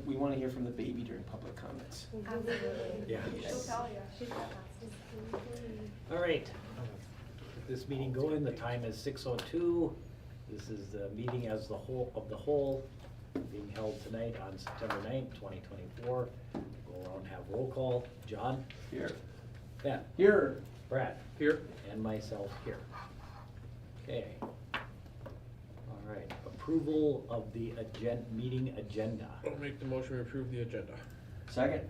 we want to hear from the baby during public comments. Absolutely. Yeah. She'll tell you. She's got that. All right, get this meeting going. The time is 6:02. This is the meeting as the whole being held tonight on September 9th, 2024. Go around and have roll call. John? Here. Ben? Here. Brad? Here. And myself here. Okay. All right, approval of the meeting agenda. I'll make the motion to approve the agenda. Second.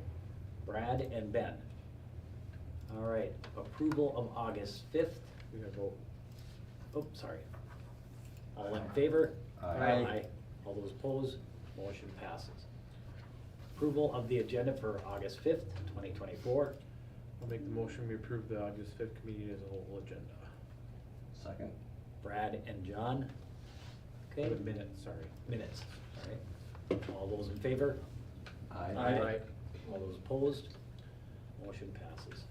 Brad and Ben. All right, approval of August 5th. We're gonna vote. Oh, sorry. All in favor? Aye. All those opposed? Motion passes. Approval of the agenda for August 5th, 2024. I'll make the motion we approve the August 5th meeting as a whole agenda. Second. Brad and John. Okay. The minutes, sorry. Minutes, all right. All those in favor? Aye. All those opposed? Motion passes.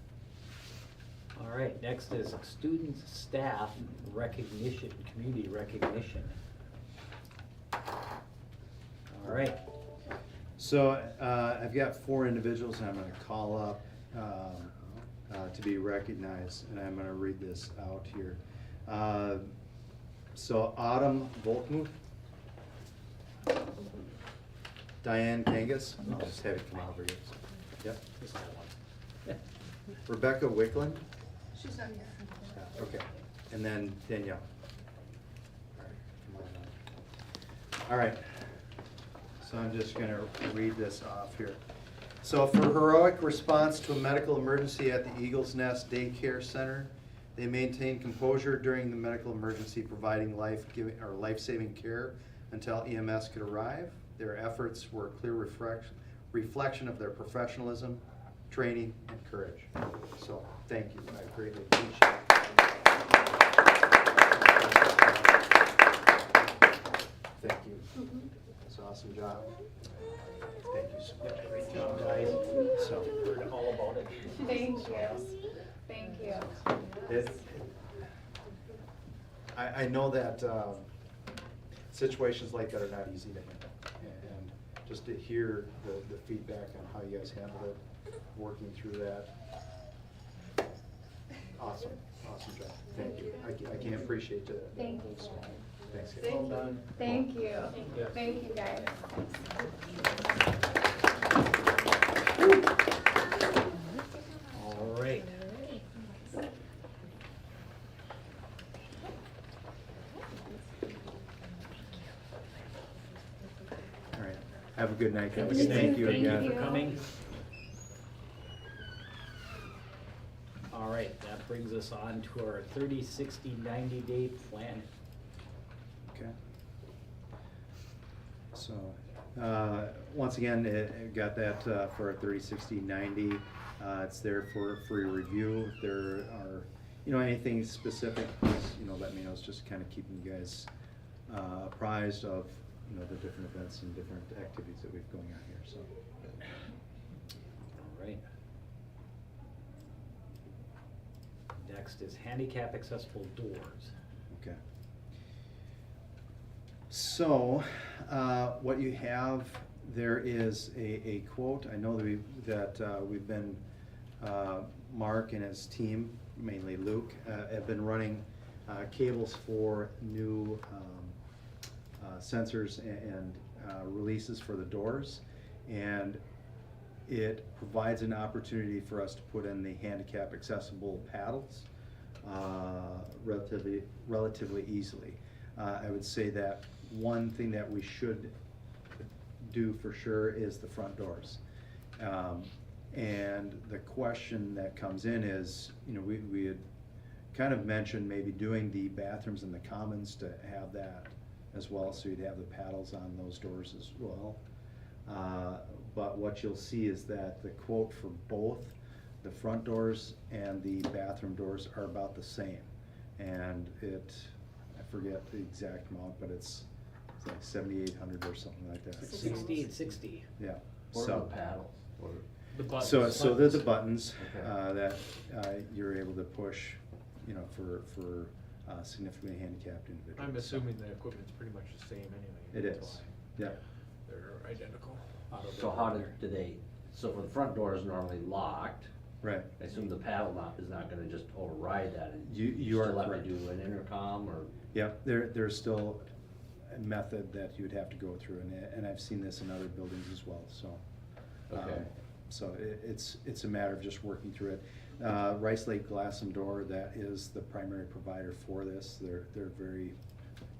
All right, next is students, staff recognition, community recognition. All right, So I've got 4 individuals I'm going to call up to be recognized, and I'm going to read this out here. So Autumn Volkmuth, Diane Kangas, I'll just have it come over here. Yep. this is that one. Rebecca Wickland, She's not here. okay, and then Danielle. All right, come on up. All right, so I'm just gonna read this off here. So for heroic response to a medical emergency at the Eagles Nest Daycare Center, they maintained composure during the medical emergency, providing life-saving care until EMS could arrive. Their efforts were a clear reflection of their professionalism, training, and courage. So, thank you, I greatly appreciate it. Thank you. It's an awesome job. Thank you so much. Great job, guys. So, heard all about it. Thank you. Thank you. I know that situations like that are not easy to handle. And just to hear the feedback on how you guys handled it, working through that. Awesome, awesome job. Thank you. I can't appreciate that. Thank you. Thanks, guys. Thank you. Thank you. Yeah. Thank you, guys. All right. All right. Have a good night, guys. You too. Thank you Thank again. Thank you for coming. All right, that brings us on to our 30, 60, 90-day plan. Okay. So, once again, got that for a 30, 60, 90. It's there for your review. If there are, anything specific, please, let me know. It's just kind of keeping you guys apprised of, the different events and different activities that we've going on here, so. All right. Next is handicap accessible doors. Okay. So, what you have there is a quote. I know that we've been, Mark and his team, mainly Luke, have been running cables for new sensors and releases for the doors, and it provides an opportunity for us to put in the handicap accessible paddles relatively easily. I would say that one thing that we should do for sure is the front doors. And the question that comes in is, we had kind of mentioned maybe doing the bathrooms in the commons to have that as well, so you'd have the paddles on those doors as well. But what you'll see is that the quote for both the front doors and the bathroom doors are about the same. And I forget the exact amount, but it's like 7,800 or something like that. 60 and 60. Yeah. What So- are the paddles? The buttons. So they're the buttons Okay. that you're able to push, for significantly handicapped individuals. I'm assuming the equipment's pretty much the same anyway. It That's is, why yeah. they're identical. auto So door how in do they, so for the front door is normally locked, Right. I assume the paddle knob is not gonna just override that, and You are still have to correct. do an intercom, or? Yeah, there's still a method that you'd have to go through, and I've seen this in other buildings as well, so. Okay. So it's a matter of just working through it. Rice Lake Glass and Door, that is the primary provider for this. They're very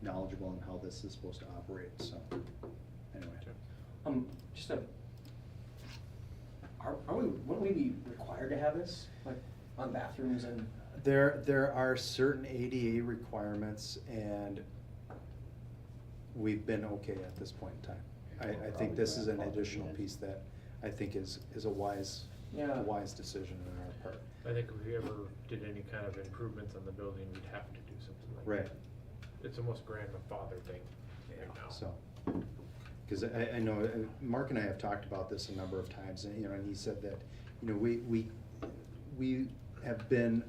knowledgeable in how this is supposed to operate, so, anyway. Just a, wouldn't we be required to have this, like, on bathrooms and? There are certain ADA requirements, and we've been okay at this point in time. I think this is an additional piece that I think is a wise, Yeah. a wise decision on our part. I think if we ever did any kind of improvements on the building, we'd have to do something like that. Right. It's almost grandfather thing right now. So, because I know, Mark and I have talked about this a number of times, and, and he said that, we have been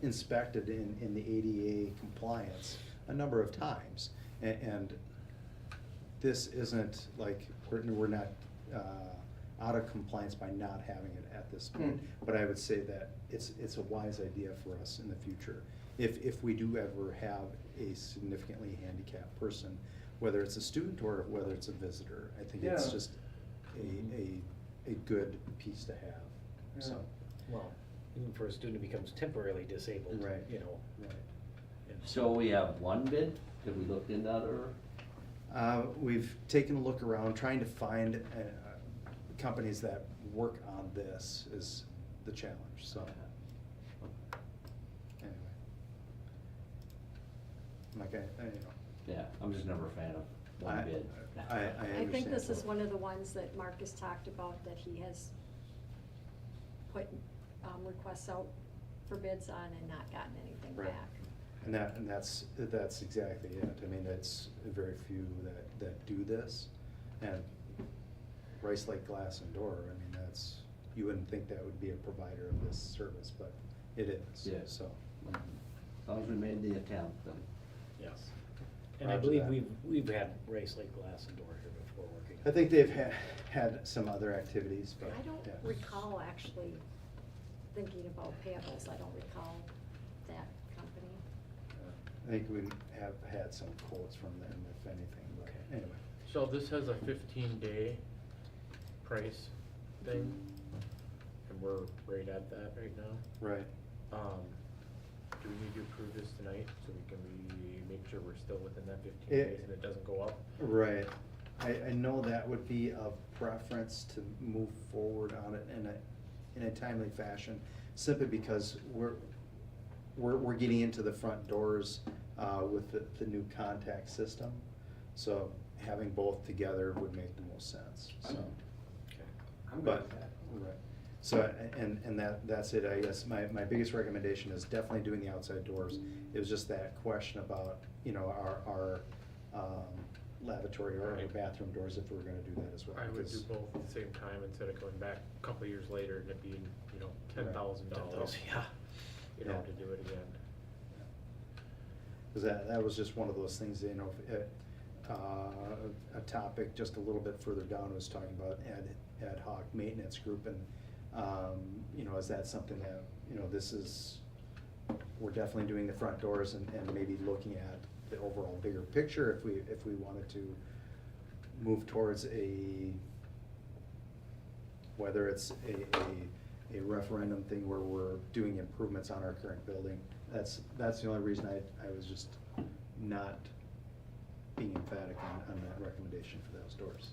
inspected in the ADA compliance a number of times, and this isn't like, we're not out of compliance by not having it at this point. But I would say that it's a wise idea for us in the future. If we do ever have a significantly handicapped person, whether it's a student or whether it's a visitor, I think it's Yeah. just a good piece to have, so. Well, even for a student who becomes temporarily disabled, Right. you know. Right. and- So we have one bid, have we looked into other? We've taken a look around, trying to find companies that work on this is the challenge, so. Anyway. Like Yeah, I'm just never a fan of I one bid. understand. I think this is totally. one of the ones that Mark has talked about, that he has put requests out for bids on and not gotten anything Right. back. And that's exactly it. I mean, it's very few that do this. And Rice Lake Glass and Door, I mean, you wouldn't think that would be a provider of this service, but it is, Yeah. so. As long as we made the attempt, then. Yes. And I Roger believe that. we've had Rice Lake Glass and Door here before working. I think they've had some other activities, but. I don't yeah. recall actually thinking about payables, I don't recall that company. I think we have had some quotes from them, if anything, but Okay. anyway. So this has a 15-day price thing, and we're right at that right now. Right. Do we need to approve this tonight, so we can make sure we're still within that 15 It- days and it doesn't go up? Right. I know that would be of preference to move forward on it in a timely fashion, simply because we're getting into the front doors with the new contact system. So having both together would make the most sense, so. I'm good But, with that. right, so, and that's it, I guess, my biggest recommendation is definitely doing the outside doors. It was just that question about, our lavatory or our Right. bathroom doors, if we were gonna do that as well. I would do because- both at the same time instead of going back a couple of years later and it being, $10,000. Yeah. Yeah. To do it again. Cause that was just one of those things, a topic just a little bit further down was talking about ad hoc maintenance group, and, is that something that, this is, we're definitely doing the front doors and maybe looking at the overall bigger picture if we wanted to move towards whether it's a referendum thing where we're doing improvements on our current building. That's the only reason I was just not being emphatic on that recommendation for those doors,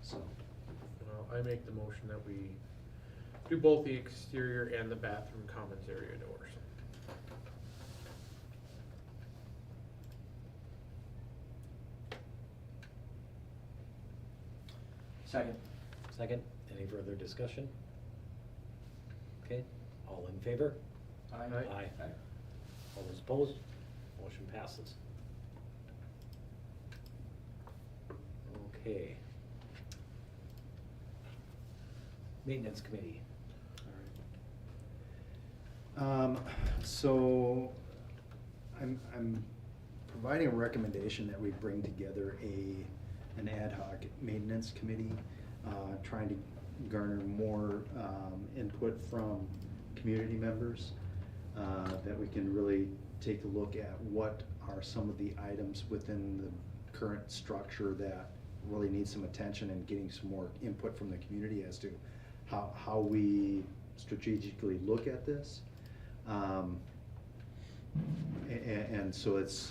so. Well, I make the motion that we do both the exterior and the bathroom commons area doors. Second. Second, any further discussion? Okay, all in favor? Aye. Aye. All those opposed? Motion passes. Okay. Maintenance committee. So, I'm providing a recommendation that we bring together an ad hoc maintenance committee. trying to garner more input from community members, that we can really take a look at what are some of the items within the current structure that really need some attention, and getting some more input from the community as to how we strategically look at this. And so it's,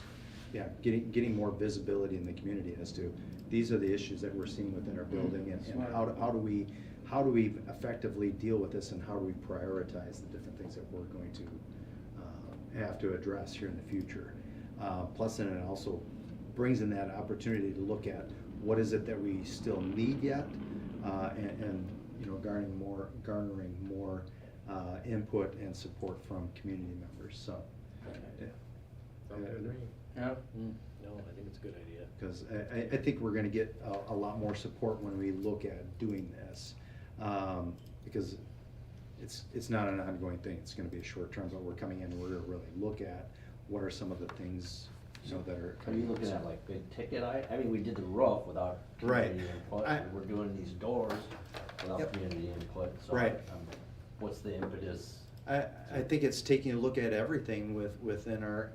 yeah, getting more visibility in the community as to, these are the issues that we're seeing within our building, and how do we effectively deal with this, and how do we prioritize the different things that we're going to have to address here in the future. Plus, then it also brings in that opportunity to look at what is it that we still need yet, and you know, garnering more input and support from community members. So, yeah. Sounds good to me. Yeah. No, I think it's a good idea. Because I think we're gonna get a lot more support when we look at doing this. Because it's not an ongoing thing, it's gonna be a short term, but we're coming in and we're gonna really look at what are some of the things, you know, that are Are coming. you looking at like big ticket I mean, we did the roof without Right. community input, I- and we're doing these doors without Yep. community input, so. Right. What's the impetus? I think it's taking a look at everything within our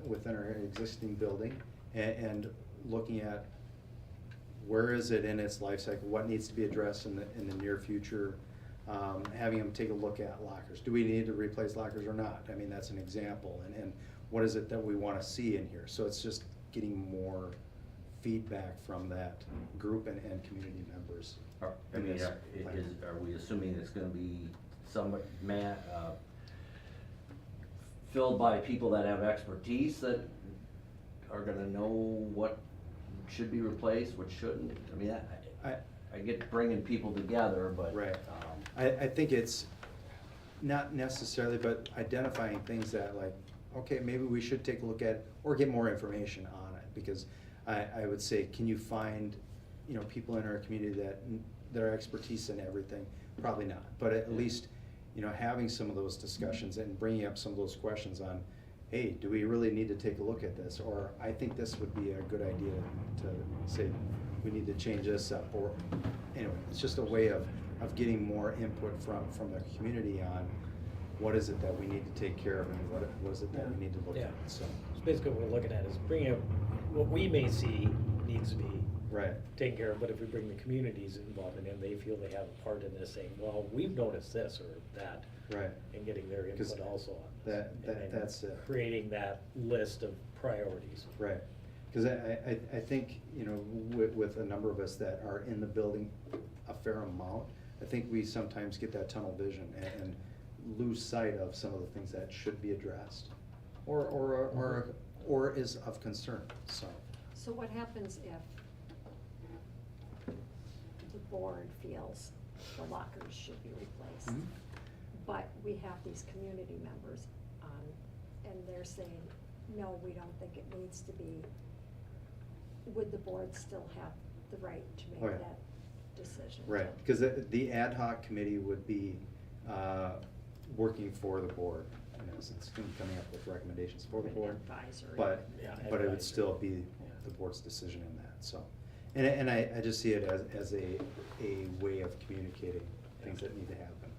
existing building, and looking at where is it in its life cycle, what needs to be addressed in the near future. Having them take a look at lockers. Do we need to replace lockers or not? I mean, that's an example. And what is it that we want to see in here? So it's just getting more feedback from that group and community members. I mean, are we assuming it's gonna be somewhat filled by people that have expertise, that are gonna know what should be replaced, what shouldn't? I mean, I get bringing people together, but. Right. I think it's not necessarily, but identifying things that, like, okay, maybe we should take a look at, or get more information on it. Because I would say, can you find, you know, people in our community that are expertise in everything? Probably not, but at least, you know, having some of those discussions and bringing up some of those questions on, hey, do we really need to take a look at this? Or I think this would be a good idea to say, we need to change this up. Or, anyway, it's just a way of getting more input from the community on what is it that we need to take care of, and what is it that we need to look Yeah. at, so. So basically what we're looking at is bringing up what we may see needs to be Right, taken care of, but if we bring the communities involved in it, they feel they have a part in this, saying, well, we've noticed this or that, right. and getting their 'Cause input also on this. And then that's it. creating that list of priorities. Right, because I think, you know, with a number of us that are in the building a fair amount, I think we sometimes get that tunnel vision and lose sight of some of the things that should be addressed, or is of concern, so. So what happens if the board feels the lockers should be replaced? Mhm. But we have these community members on, and they're saying, no, we don't think it needs to be. Would the board still have the right to Oh, make yeah. that decision? Right, because the ad hoc committee would be working for the board, in essence, coming up with recommendations for the An board. advisory. But, Yeah, but it would advisory. still be the board's decision in that, so. And I just see it as a way of communicating things that need to happen.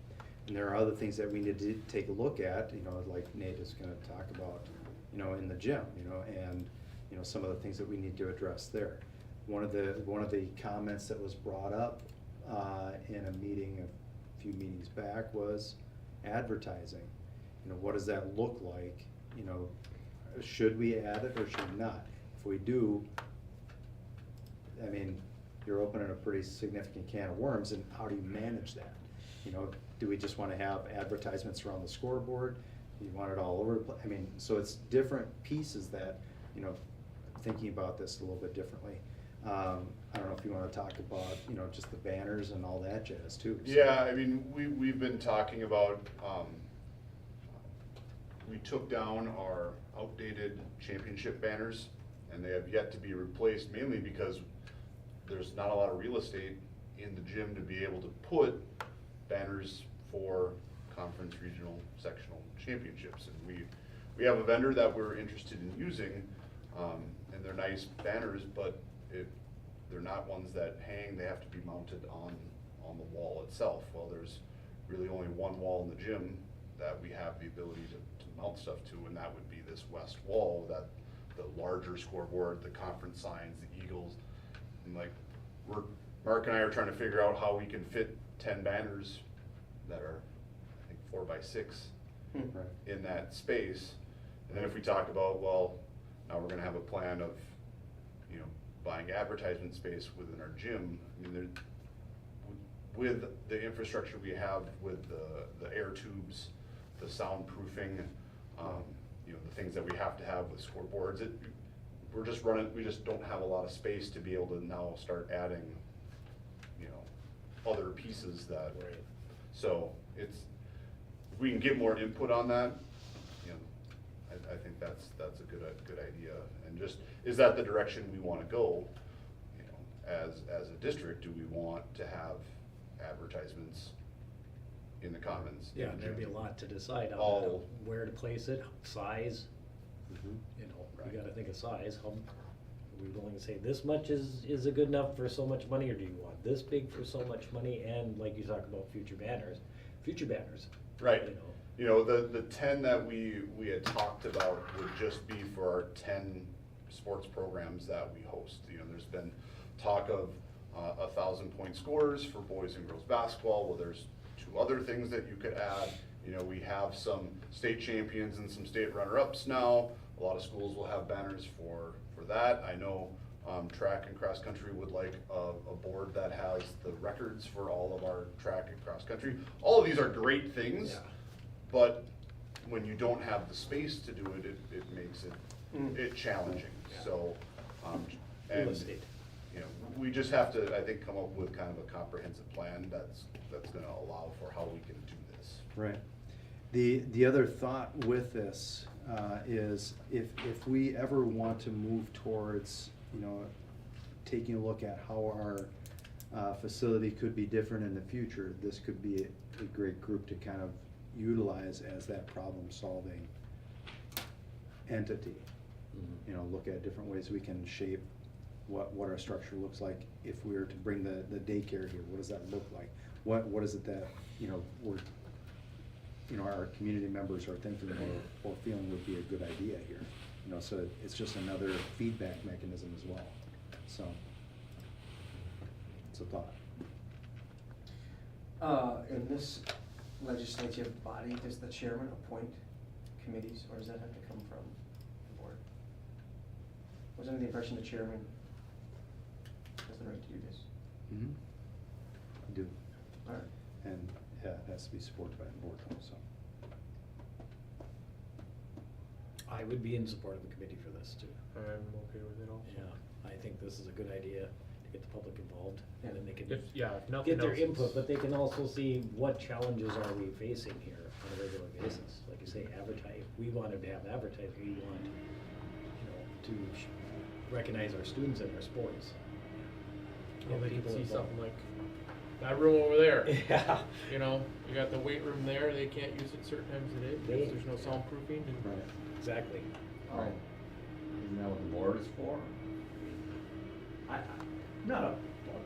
And there are other things that we need to take a look at, you know, like Nate is gonna talk about, you know, in the gym, you know, and, you know, some of the things that we need to address there. One of the comments that was brought up in a meeting a few meetings back was advertising. You know, what does that look like? You know, should we add it or should we not? If we do, I mean, you're opening a pretty significant can of worms, and how do you manage that? You know, do we just wanna have advertisements around the scoreboard? Do you want it all over the place? I mean, so it's different pieces that, you know, thinking about this a little bit differently. I don't know if you wanna talk about, you know, just the banners and all that jazz too. so. Yeah, I mean, we've been talking about, we took down our outdated championship banners, and they have yet to be replaced, mainly because there's not a lot of real estate in the gym to be able to put banners for conference, regional, sectional championships. And we have a vendor that we're interested in using, and they're nice banners, but they're not ones that hang, they have to be mounted on on the wall itself. Well, there's really only one wall in the gym that we have the ability to mount stuff to, and that would be this west wall, that the larger scoreboard, the conference signs, the Eagles. And like, Mark and I are trying to figure out how we can fit 10 banners that are, I think, 4 by 6 Right. in that space. And then if we talk about, well, now we're gonna have a plan of, you know, buying advertisement space within our gym. I mean, with the infrastructure we have with the air tubes, the soundproofing, you know, the things that we have to have with scoreboards, we just don't have a lot of space to be able to now start adding, you know, other pieces that. Right. So if we can get more input on that, you know, I think that's a good idea. And just, is that the direction we wanna go? You know, as a district, do we want to have advertisements in the commons? Yeah, and there'd be a lot to decide on, All- where to place it, size, Mhm. you know, Right. you gotta think of size. How, are we willing to say this much is it good enough for so much money, or do you want this big for so much money? And like you talk about future banners, Right. you know. You know, the 10 that we had talked about would just be for our 10 sports programs that we host. You know, there's been talk of 1,000-point scores for boys and girls basketball. Well, there's 2 other things that you could add. You know, we have some state champions and some state runner-ups now. A lot of schools will have banners for that. I know track and cross country would like a board that has the records for all of our track and cross country. All of these are great things. Yeah. But when you don't have the space to do it, it makes it challenging, Yeah. so, Real and, estate. you know, we just have to, I think, come up with kind of a comprehensive plan that's gonna allow for how we can do this. Right. The other thought with this is if we ever want to move towards, you know, taking a look at how our facility could be different in the future, this could be a great group to kind of utilize as that problem-solving entity. Mhm. You know, look at different ways we can shape what our structure looks like. If we were to bring the daycare here, what does that look like? What is it that, you know, our community members are thinking or feeling would be a good idea here? You know, so it's just another feedback mechanism as well, so. It's a thought. In this legislative body, does the chairman appoint committees, or does that have to come from the board? Was under the impression the chairman has the right to do this. Mm-hmm. I do, All right. and, yeah, it has to be supported by the board though, so. I would be in support of the committee for this too. I'm okay with it also. Yeah, I think this is a good idea to get the public involved, and then they can If nothing get their else, input, but they can also see what challenges are we facing here on a regular basis. Like you say, advertise, we wanted to have advertising, we want, you know, to recognize our students and our sports. well, Get they can people see involved. something like that room over there. Yeah. You know, you got the weight room there, they can't use it certain times of the day because there's no soundproofing and. Right. Exactly. Oh, isn't that what the board is for? I'm not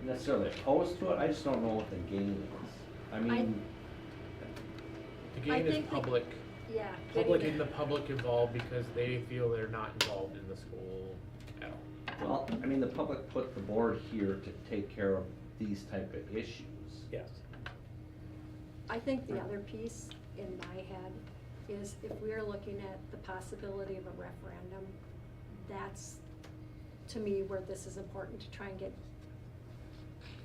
necessarily opposed to it, I just don't know what the gain is. I mean, The I gain is think the- public, Yeah. getting the public involved because they feel they're not involved in the school at all. well, I mean, the public put the board here to take care of these type of issues. Yes. I think the other piece in my head is if we're looking at the possibility of a referendum, that's, to me, where this is important to try and get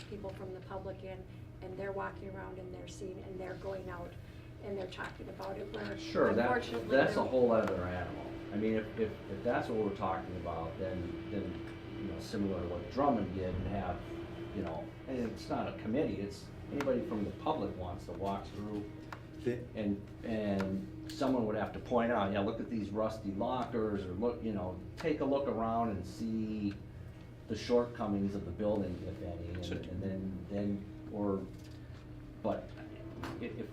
people from the public in, and they're walking around and they're seeing, and they're going out and they're talking about it, where Sure, unfortunately. that's a they're- whole other animal. I mean, if that's what we're talking about, then, you know, similar to what Drummond did and have, you know, and it's not a committee, it's anybody from the public wants to walk through and someone would have to point out, yeah, look at these rusty lockers, or look, you know, take a look around and see the shortcomings of the building, if any, and then, but if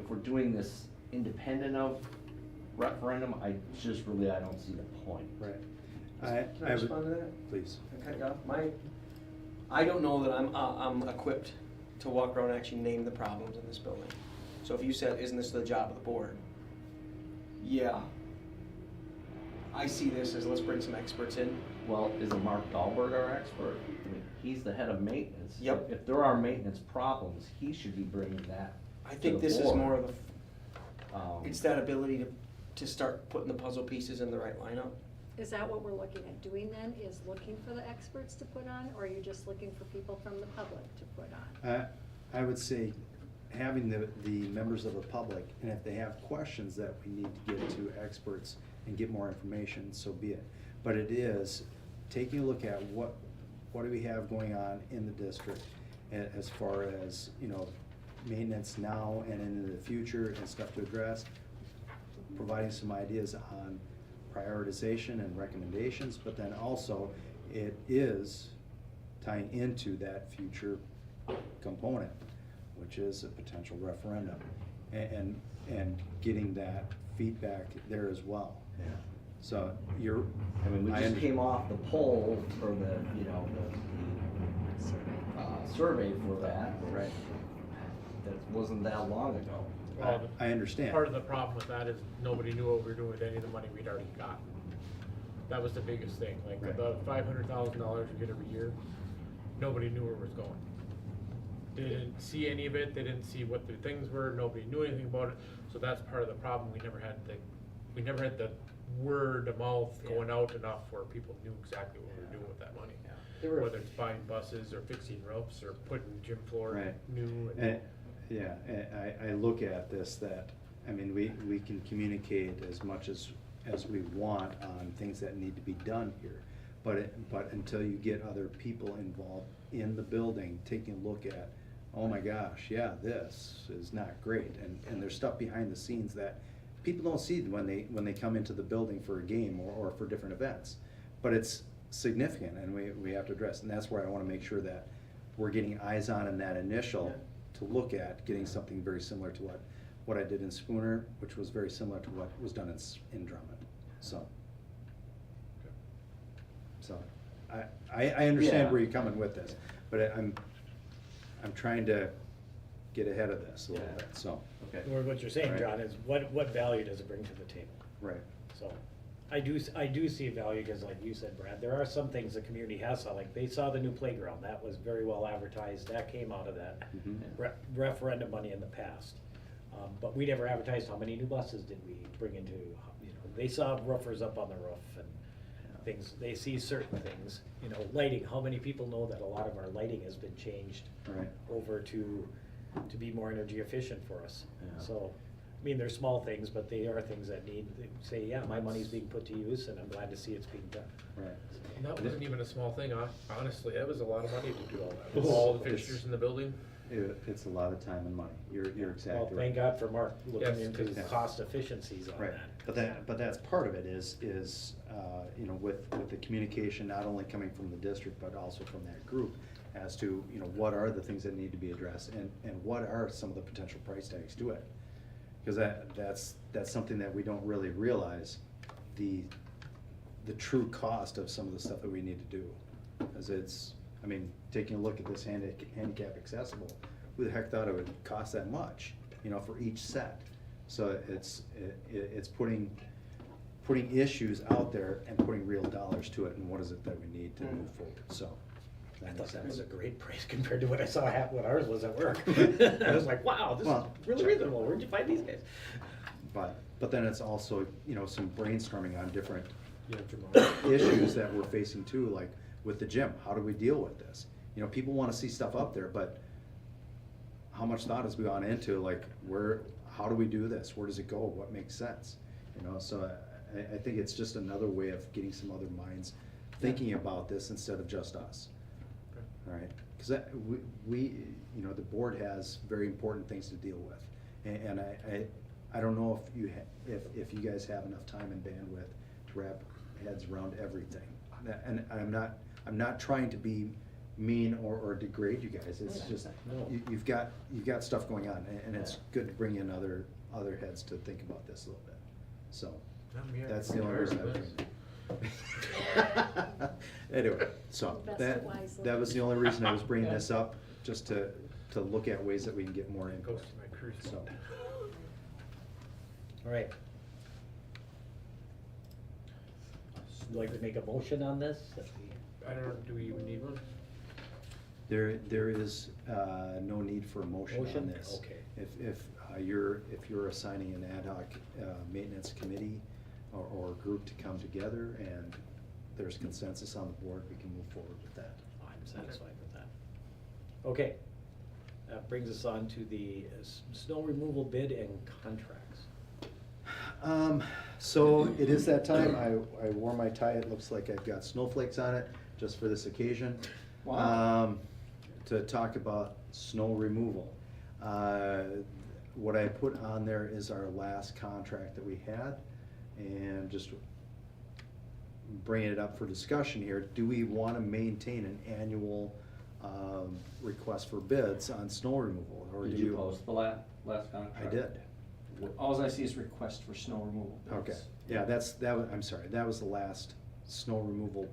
we're doing this independent of referendum, I don't see the point. Right. Can I respond to that? Please. Can I cut you off? I don't know that I'm equipped to walk around and actually name the problems in this building. So if you said, isn't this the job of the board? Yeah. I see this as, let's bring some experts in. Well, isn't Mark Dahlberg our expert? I mean, he's the head of maintenance. Yep. If there are maintenance problems, he should be bringing that I to think the this is board. more of Um, it's that ability to start putting the puzzle pieces in the right lineup. Is that what we're looking at doing then, is looking for the experts to put on, or are you just looking for people from the public to put on? I would say having the members of the public, and if they have questions that we need to get to experts and get more information, so be it. But it is taking a look at what do we have going on in the district as far as, you know, maintenance now and into the future and stuff to address, providing some ideas on prioritization and recommendations, but then also it is tying into that future component, which is a potential referendum, and getting that feedback there as well. Yeah. So you're, I mean, we just under- came off the poll for the, you know, the survey for that. Right. That wasn't that long ago. Well, I understand. Part of the problem with that is nobody knew what we were doing with any of the money we'd already got. That was the biggest thing, like Right. the $500,000 we get every year, nobody knew where it was going. They didn't see any of it, they didn't see what the things were, nobody knew anything about it, so that's part of the problem, we never had the word of mouth going out enough where people knew exactly what we were doing with that money. There were- Whether it's buying buses or fixing roofs or putting gym floor Right. new. Yeah, I look at this that, I mean, we can communicate as much as we want on things that need to be done here. But until you get other people involved in the building, taking a look at, oh my gosh, yeah, this is not great. And there's stuff behind the scenes that people don't see when they come into the building for a game or for different events. But it's significant and we have to address, and that's where I wanna make sure that we're getting eyes on in that initial to look at getting something very similar to what I did in Spooner, which was very similar to what was done in Drummond, so. So, I understand Yeah. where you're coming with this, but I'm trying to get ahead of this a little Yeah. bit, so, Okay. Or what you're saying, Right. John, is what value does it bring to the table? right. So, I do see value, because like you said, Brad, there are some things the community has saw, like they saw the new playground, that was very well advertised, that came out of that Mhm. referendum money in the past. But we never advertised how many new buses did we bring into, you know, they saw roofers up on the roof and things, they see certain things, you know, lighting, how many people know that a lot of our lighting has been changed Right. over to be more energy efficient for us. Yeah. So, I mean, they're small things, but they are things that need, they say, yeah, my money's being put to use and I'm glad to see it's being done. Right. And that wasn't even a small thing, honestly, that was a lot of money to do all that, It's- all the it's- fixtures in the building. It's a lot of time and money, you're Well, exactly right. thank God for Mark looking Yes, into yeah. cost efficiencies on Right, that. but that's part of it is, you know, with the communication, not only coming from the district, but also from that group, as to, you know, what are the things that need to be addressed, and what are some of the potential price tags to it? Because that's something that we don't really realize, the true cost of some of the stuff that we need to do. As it's, I mean, taking a look at this handicap accessible, who the heck thought it would cost that much, you know, for each set? So it's putting issues out there and putting real dollars to it, and what is it that we need to move forward, so. I that thought makes that was a sense. great price compared to what I saw happen when ours was at work. I was like, wow, this is Well, really reasonable, where'd you find these guys? But then it's also, you know, some brainstorming on different Yeah, Jerome. issues that we're facing too, like with the gym, how do we deal with this? You know, people wanna see stuff up there, but how much thought has gone into, like, how do we do this? Where does it go? What makes sense? You know, so I think it's just another way of getting some other minds thinking about this instead of just us. All right, because we, you know, the board has very important things to deal with. And I don't know if you guys have enough time and bandwidth to wrap heads around everything. And I'm not trying to be mean or degrade you guys, it's just, No. you've got stuff going on, and it's good to bring in other heads to think about this a little bit, so. That's the only reason I was. Anyway, so Invest that it wisely. was the only reason I was bringing this up, just to to look at ways that we can get more Goes input. to my cruise So, mode. All right. Would you like to make a motion on this? That we- I don't know, do we even need one? there is no need for a motion on Motion? this. Okay. If you're assigning an ad hoc maintenance committee or group to come together and there's consensus on the board, we can move forward with that. I'm satisfied with that. Okay. That brings us on to the snow removal bid and contracts. So it is that time. I wore my tie. It looks like I've got snowflakes on it just for this occasion. Wow. To talk about snow removal. What I put on there is our last contract that we had, and just bringing it up for discussion here. Do we want to maintain an annual request for bids on snow removal, or Did do you post the last contract? I did. All I see is request for snow removal bids. Okay, yeah, I'm sorry, that was the last snow removal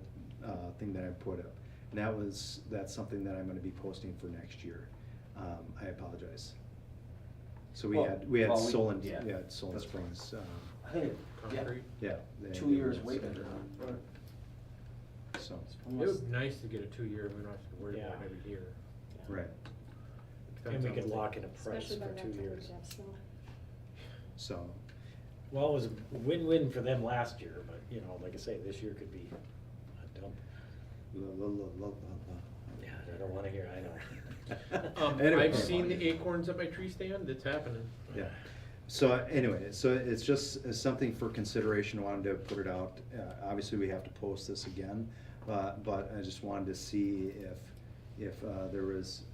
thing that I put up. And that's something that I'm gonna be posting for next year. I apologize. So we Well, had well, Solon, yeah, we had Solon that's Springs, I think, yeah, Concrete? yeah. 2 years way better. So, It would be nice to get a 2-year, we don't have to worry about it Yeah. every year. right, And we Depends could on- lock in a price Especially by for that 2 time years. we have snow. so, Well, it was a win-win for them last year, but, you know, like I say, this year could be a dump. Yeah, I don't wanna hear, I know. Anyway. I've seen the acorns at my tree stand, it's happening. yeah. So anyway, so it's just something for consideration. I wanted to put it out. Obviously, we have to post this again, but I just wanted to see if there was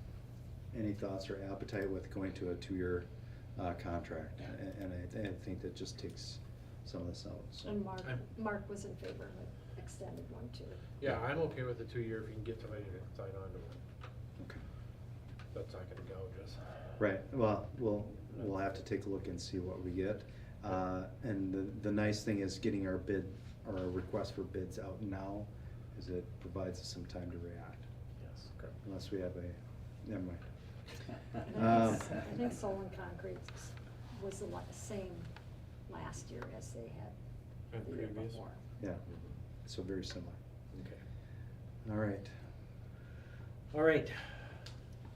any thoughts or appetite with going to a 2-year contract. And I think that just takes some of this out, so. And I'm- Mark was in favor of an extended one too. Yeah, I'm okay with the 2-year if you can get somebody to sign on to it. Okay. That's not gonna gouge us. Right, well, we'll have to take a look and see what we get. And the nice thing is getting our request for bids out now, is it provides us some time to react, Yes. unless we have never mind. And I think Solon Concrete was the same last year as they had And the year previous. before. Yeah, so very similar. Okay. All right. All right.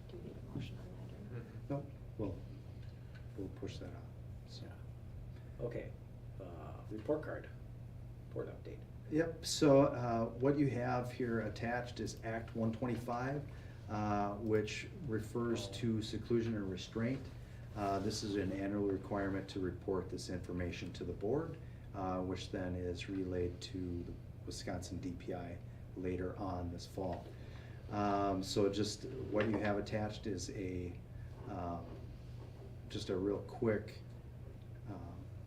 Do you need a motion on that or? Mhm. Nope, we'll push that out, so. Okay. Report card, report update. Yep, so what you have here attached is Act 125, which refers to seclusion and restraint. This is an annual requirement to report this information to the board, which then is relayed to the Wisconsin DPI later on this fall. So just what you have attached is just a real quick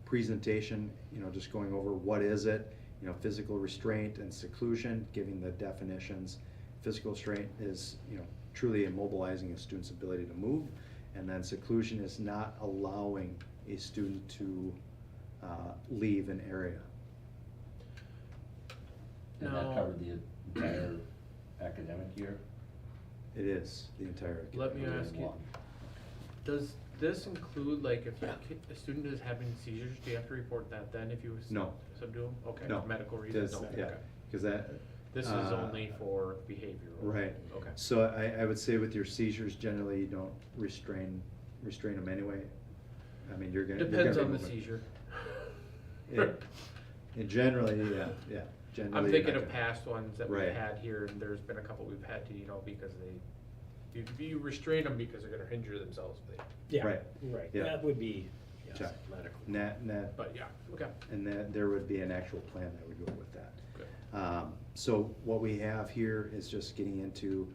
presentation, just going over what is it, physical restraint and seclusion, giving the definitions. Physical restraint is, truly immobilizing a student's ability to move, and then seclusion is not allowing a student to leave an area. And that No. covered the entire academic year? It is the entire. Let me ask you, One. does this include, like, if a student is having seizures, do you have to report that then if you No. subdue them? Okay, No. medical reasons, Does- no, yeah, okay. because that. This is only for behavioral. Right. Okay. So I would say with your seizures, generally you don't restrain them anyway. I mean, you're gonna. Depends you're on gonna the be moving. seizure. It generally, yeah, generally. I'm you're thinking not of gonna- past ones that we've Right. had here, and there's been a couple we've had to, because you restrain them because they're gonna injure themselves, Yeah, Right. right. Yeah. That would be, yes, Check. medical. but yeah, okay. And that, there would be an actual plan that would go with that. Good. So what we have here is just getting into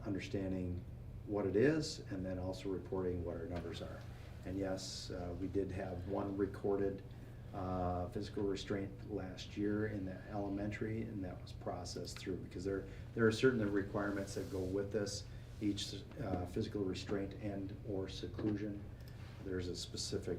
understanding what it is, and then also reporting what our numbers are. And yes, we did have one recorded physical restraint last year in the elementary, and that was processed through, because there are certain requirements that go with this. Each physical restraint and or seclusion, there's a specific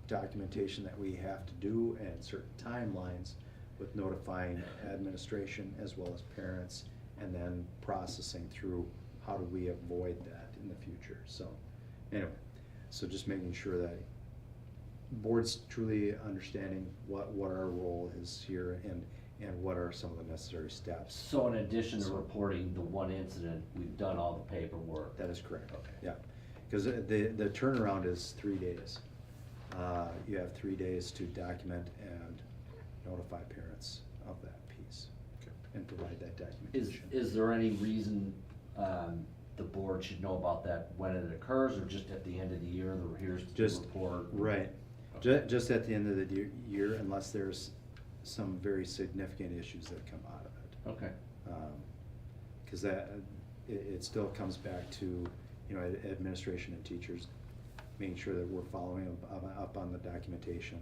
documentation that we have to do and certain timelines with notifying administration as well as parents, and then processing through how do we avoid that in the future, so, anyway, so just making sure that board's truly understanding what our role is here and what are some of the necessary steps. So in addition to reporting the one incident, we've done all the paperwork? That is correct. Okay. Yeah, because the turnaround is 3 days. You have 3 days to document and notify parents of that piece and provide that documentation. Is there any reason, the board should know about that when it occurs, or just at the end of the year, or here's the Just, report? right, just at the end of the year, unless there's some very significant issues that come out of it. Okay. Because it still comes back to, you know, administration and teachers, making sure that we're following up on the documentation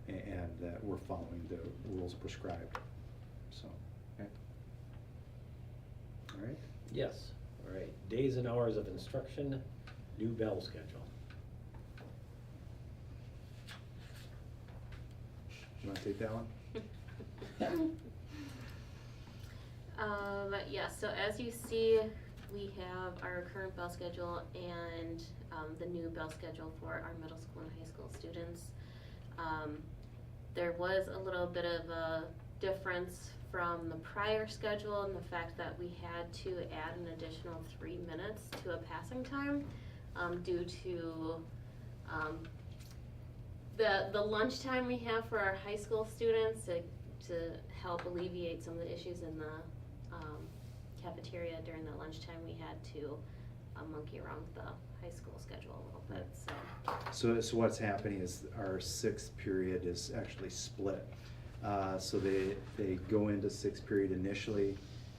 and that we're following the rules prescribed, so. Okay. All right, Yes, all right, days and hours of instruction, new bell schedule. you wanna take that one? Yeah, so as you see, we have our current bell schedule and, the new bell schedule for our middle school and high school students. There was a little bit of a difference from the prior schedule in the fact that we had to add an additional 3 minutes to a passing time, due to, the lunchtime we have for our high school students to help alleviate some of the issues in the cafeteria during the lunchtime. We had to monkey around with the high school schedule a little bit, so. So what's happening is our sixth period is actually split. So they go into sixth period initially,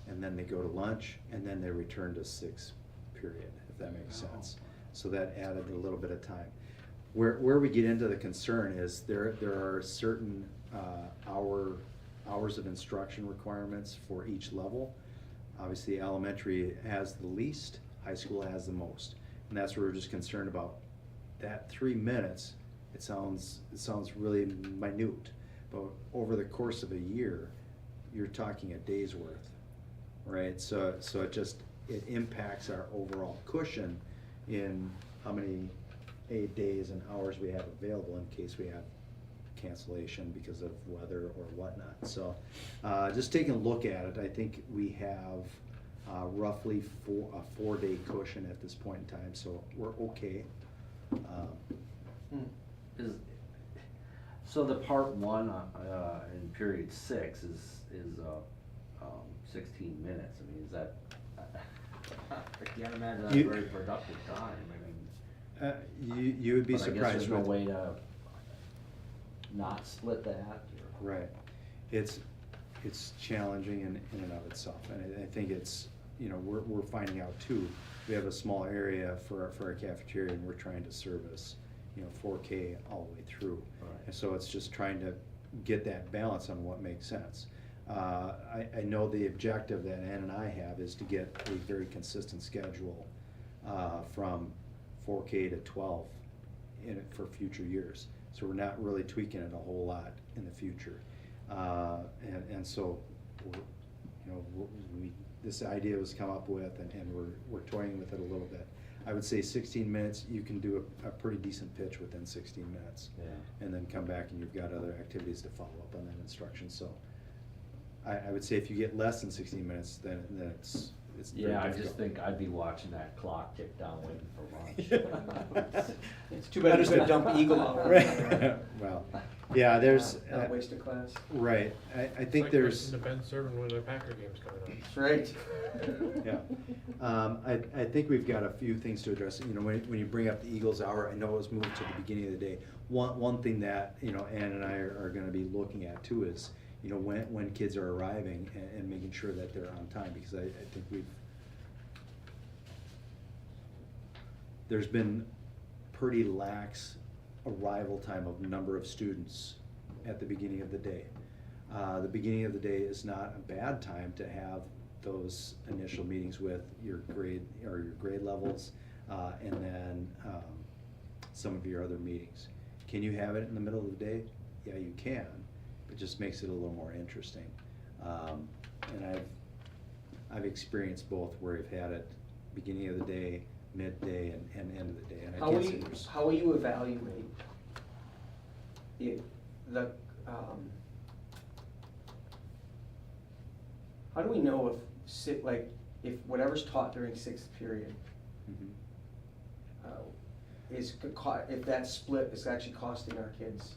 and then they go to lunch, and then they return to sixth period, if that makes sense. So that added a little bit of time. Where we get into the concern is there are certain hours of instruction requirements for each level. Obviously, elementary has the least, high school has the most, and that's where we're just concerned about. That 3 minutes, it sounds really minute, but over the course of a year, you're talking a day's worth, right? So it impacts our overall cushion in how many days and hours we have available in case we have cancellation because of weather or whatnot. So just taking a look at it, I think we have roughly a 4-day cushion at this point in time, so we're okay. So the part one, in period 6 is 16 minutes. I mean, is that, I can't imagine that's a very productive time. I mean. You would be but I guess surprised. there's no with- way to not split that, or? Right. It's challenging in and of itself, and I think it's, you know, we're finding out too, we have a small area for our cafeteria, and we're trying to service, you know, 4K all the way through. Right. And so it's just trying to get that balance on what makes sense. I know the objective that Ann and I have is to get a very consistent schedule from 4K to 12 for future years. So we're not really tweaking it a whole lot in the future. And so, this idea was come up with, and we're toying with it a little bit. I would say 16 minutes, you can do a pretty decent pitch within 16 minutes. Yeah. And then come back and you've got other activities to follow up on that instruction. So I would say if you get less than 16 minutes, then it's very Yeah, I just difficult. think I'd be watching that clock tick down waiting for lunch. It's too bad you could dump Eagle out. Right. Well, yeah, there's. Not waste of class. Right, I It's think like there's. listening to Ben serving one of their Packer games coming up. That's right. Yeah, I think we've got a few things to address. You know, when you bring up the Eagles Hour, I know it was moved to the beginning of the day. One thing that, you know, Ann and I are gonna be looking at too is, you know, when kids are arriving and making sure that they're on time, because I think there's been pretty lax arrival time of number of students at the beginning of the day. The beginning of the day is not a bad time to have those initial meetings with your grade levels, and then some of your other meetings. Can you have it in the middle of the day? Yeah, you can. It just makes it a little more interesting. And I've experienced both, where I've had it beginning of the day, midday and end of the day. And I How can't will say you, there's- how will you evaluate if the, how do we know if if whatever's taught during sixth period, Mhm. if that split is actually costing our kids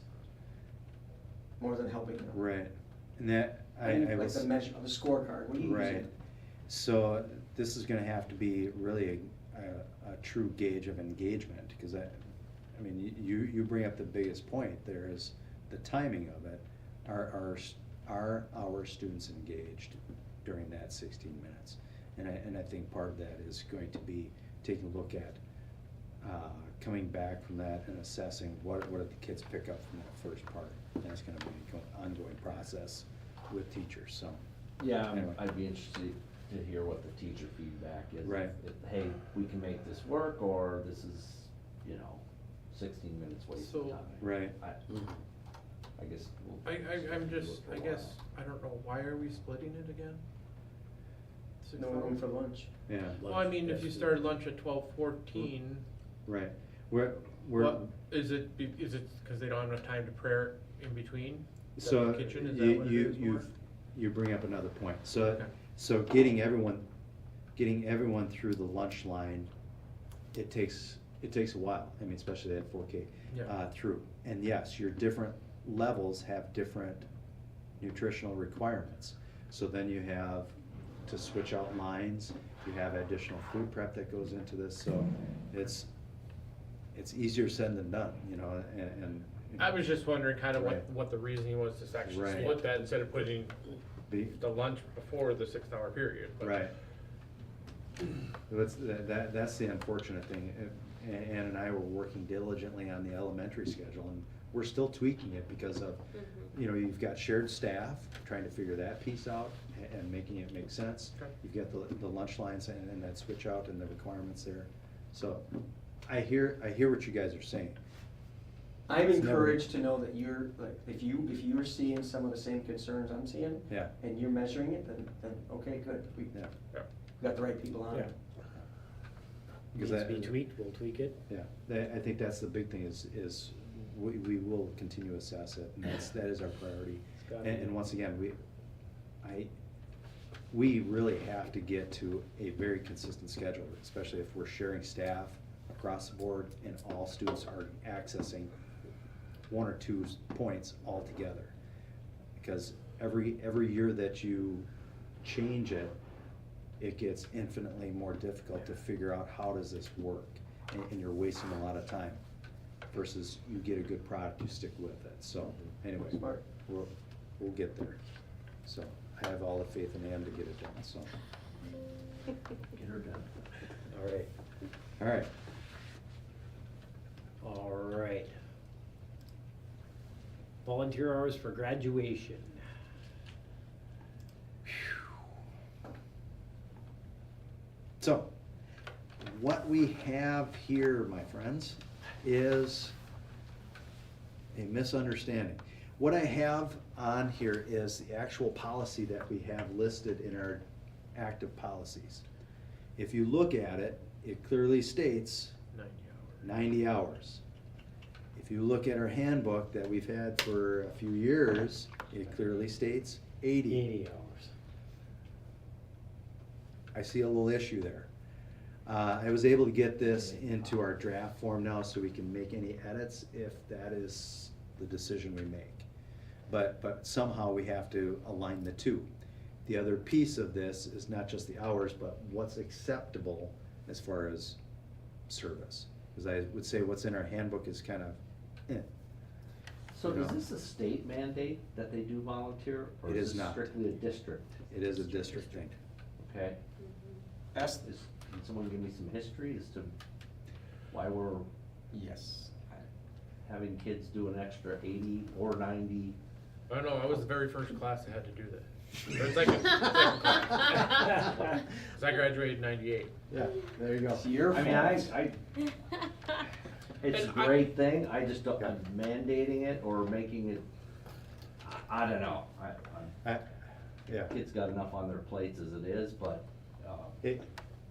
more than helping them? Right, and that, I Like was. the measure, the scorecard, what do you use? Right, so this is gonna have to be really a true gauge of engagement, because I mean, you bring up the biggest point, there is the timing of it. Are our students engaged during that 16 minutes? And I think part of that is going to be taking a look at, coming back from that and assessing what did the kids pick up from that first part. And that's gonna be an ongoing process with teachers, so. Yeah, Anyway. I'd be interested to hear what the teacher feedback is. Right. Hey, we can make this work, or this is, 16 minutes wasted So- time. Right. I guess we'll. I'm do it just, for a I while. guess, I don't know, why are we splitting it again? 6 No room hours? for lunch. Yeah, Well, I mean, if you started lunch at 12:14, right, we're. what, is it because they don't have enough time to prepare in between? Is that So the kitchen, is that what it is more? you bring up another point. So, Okay. so getting everyone through the lunch line, it takes a while. I mean, especially at 4K Yeah. through. And yes, your different levels have different nutritional requirements. So then you have to switch out lines. You have additional food prep that goes into this. So it's easier said than done, and. I was just wondering kind of Right. what the reasoning was to actually Right. split that instead of putting Be- the lunch before the 6-hour period. But- Right. That's the unfortunate thing. Ann and I were working diligently on the elementary schedule, and we're still tweaking it because of, you've got shared staff, trying to figure that piece out and making it make sense. Okay. You've got the lunch lines and that switch out and the requirements there. So I hear what you guys are saying. I'm It's never- encouraged to know that you're, like, if you're seeing some of the same concerns I'm seeing, Yeah. and you're measuring it, then okay, good, we Yeah. Yeah. got the right people on it. Because Needs to be that- tweaked, we'll tweak it. Yeah, I think that's the big thing is we will continue to assess it, and that is our priority. It's gotta And be. once again, we really have to get to a very consistent schedule, especially if we're sharing staff across the board and all students are accessing one or two points altogether. Because every year that you change it, it gets infinitely more difficult to figure out how does this work, and you're wasting a lot of time. Versus you get a good product, you stick with it, so, anyway, Smart. we'll get there. So, I have all the faith in Ann to get it done, so, Get her done. All right. all right. All right. Volunteer hours for graduation. So, what we have here, my friends, is a misunderstanding. What I have on here is the actual policy that we have listed in our active policies. If you look at it, it clearly states 90 hours. 90 hours. If you look at our handbook that we've had for a few years, it clearly states 80. 80 hours. I see a little issue there. I was able to get this into our draft form now so we can make any edits if that is the decision we make. But somehow we have to align the two. The other piece of this is not just the hours, but what's acceptable as far as service. Because I would say what's in our handbook is kind of, So You is know. this a state mandate that they do volunteer, or It is is this not. strictly a district? it is a district thing. Okay, Ask can someone give me some history as to why we're Yes. having kids do an extra 80 or 90? I don't know, I was the very first class that had to do that. Or second class. 'Cause I graduated in 98. Yeah, there you go. It's your I mean, fault. it's a And I- great thing, I just don't, mandating it or making it, I don't know. Yeah. Kids got enough on their plates as it is, but,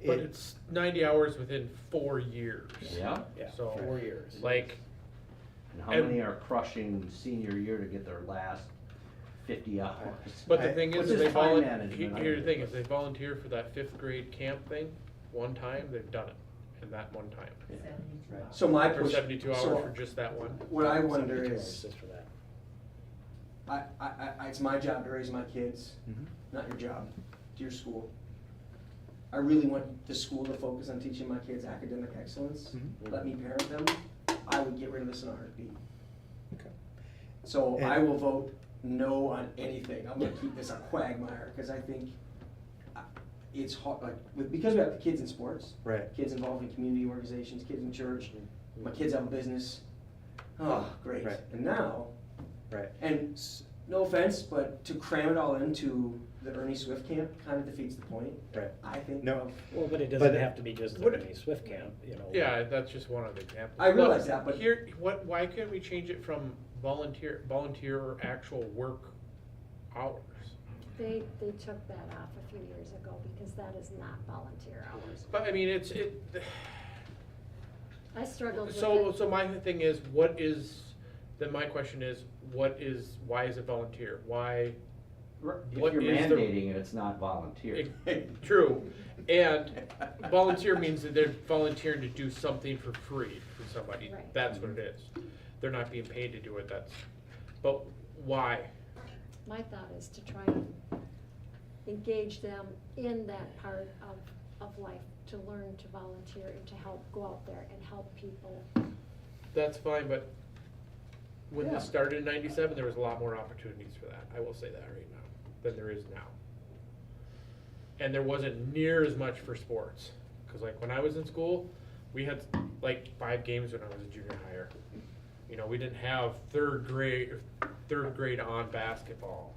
But it's 90 hours within 4 years. Yeah, Yeah, So, 4 years. Like, and how And- many are crushing senior year to get their last 50 hours? but the I- thing Which is, is if they time volunteer, management, I here's the thing, guess. is they volunteer for that 5th grade camp thing, one time, they've done it, in that one time. Yeah. Right. So my For push. 72 hours so for just that one. What I wonder 72 hours is, just for that. it's my job to raise my kids, Mhm. not your job, to your school. I really want the school to focus on teaching my kids academic excellence. Mhm. Let me parent them. I would get rid of this in a heartbeat. Okay. So And- I will vote no on anything. I'm gonna keep this a quagmire, because I think it's hard, like, because we have the kids in sports, Right. kids involved in community organizations, kids in church, my kids have a business. Oh, great. Right. And now, Right. and no offense, but to cram it all into the Ernie Swift camp kind of defeats the point. Right. I think. No. of- Well, but it But- doesn't have to be just the What- Renee Swift camp, you know. Yeah, that's just one of the examples. I realize that, but- Here, why can't we change it from volunteer or actual work hours? They took that off a few years ago because that is not volunteer hours. But I mean, I struggled with so, it. so my thing is, then my question is, why is it volunteer? Why? If What you're is the- mandating it, it's not volunteer. True, and volunteer means that they're volunteering to do something for free for somebody. Right. That's what it is. They're not being paid to do it, but why? My thought is to try and engage them in that part of life, to learn to volunteer and to help go out there and help people. That's fine, but when Yeah. this started in '97, there was a lot more opportunities for that, I will say that right now, than there is now. And there wasn't near as much for sports, cause like when I was in school, we had like 5 games when I was a junior higher. You know, we didn't have third grade on basketball.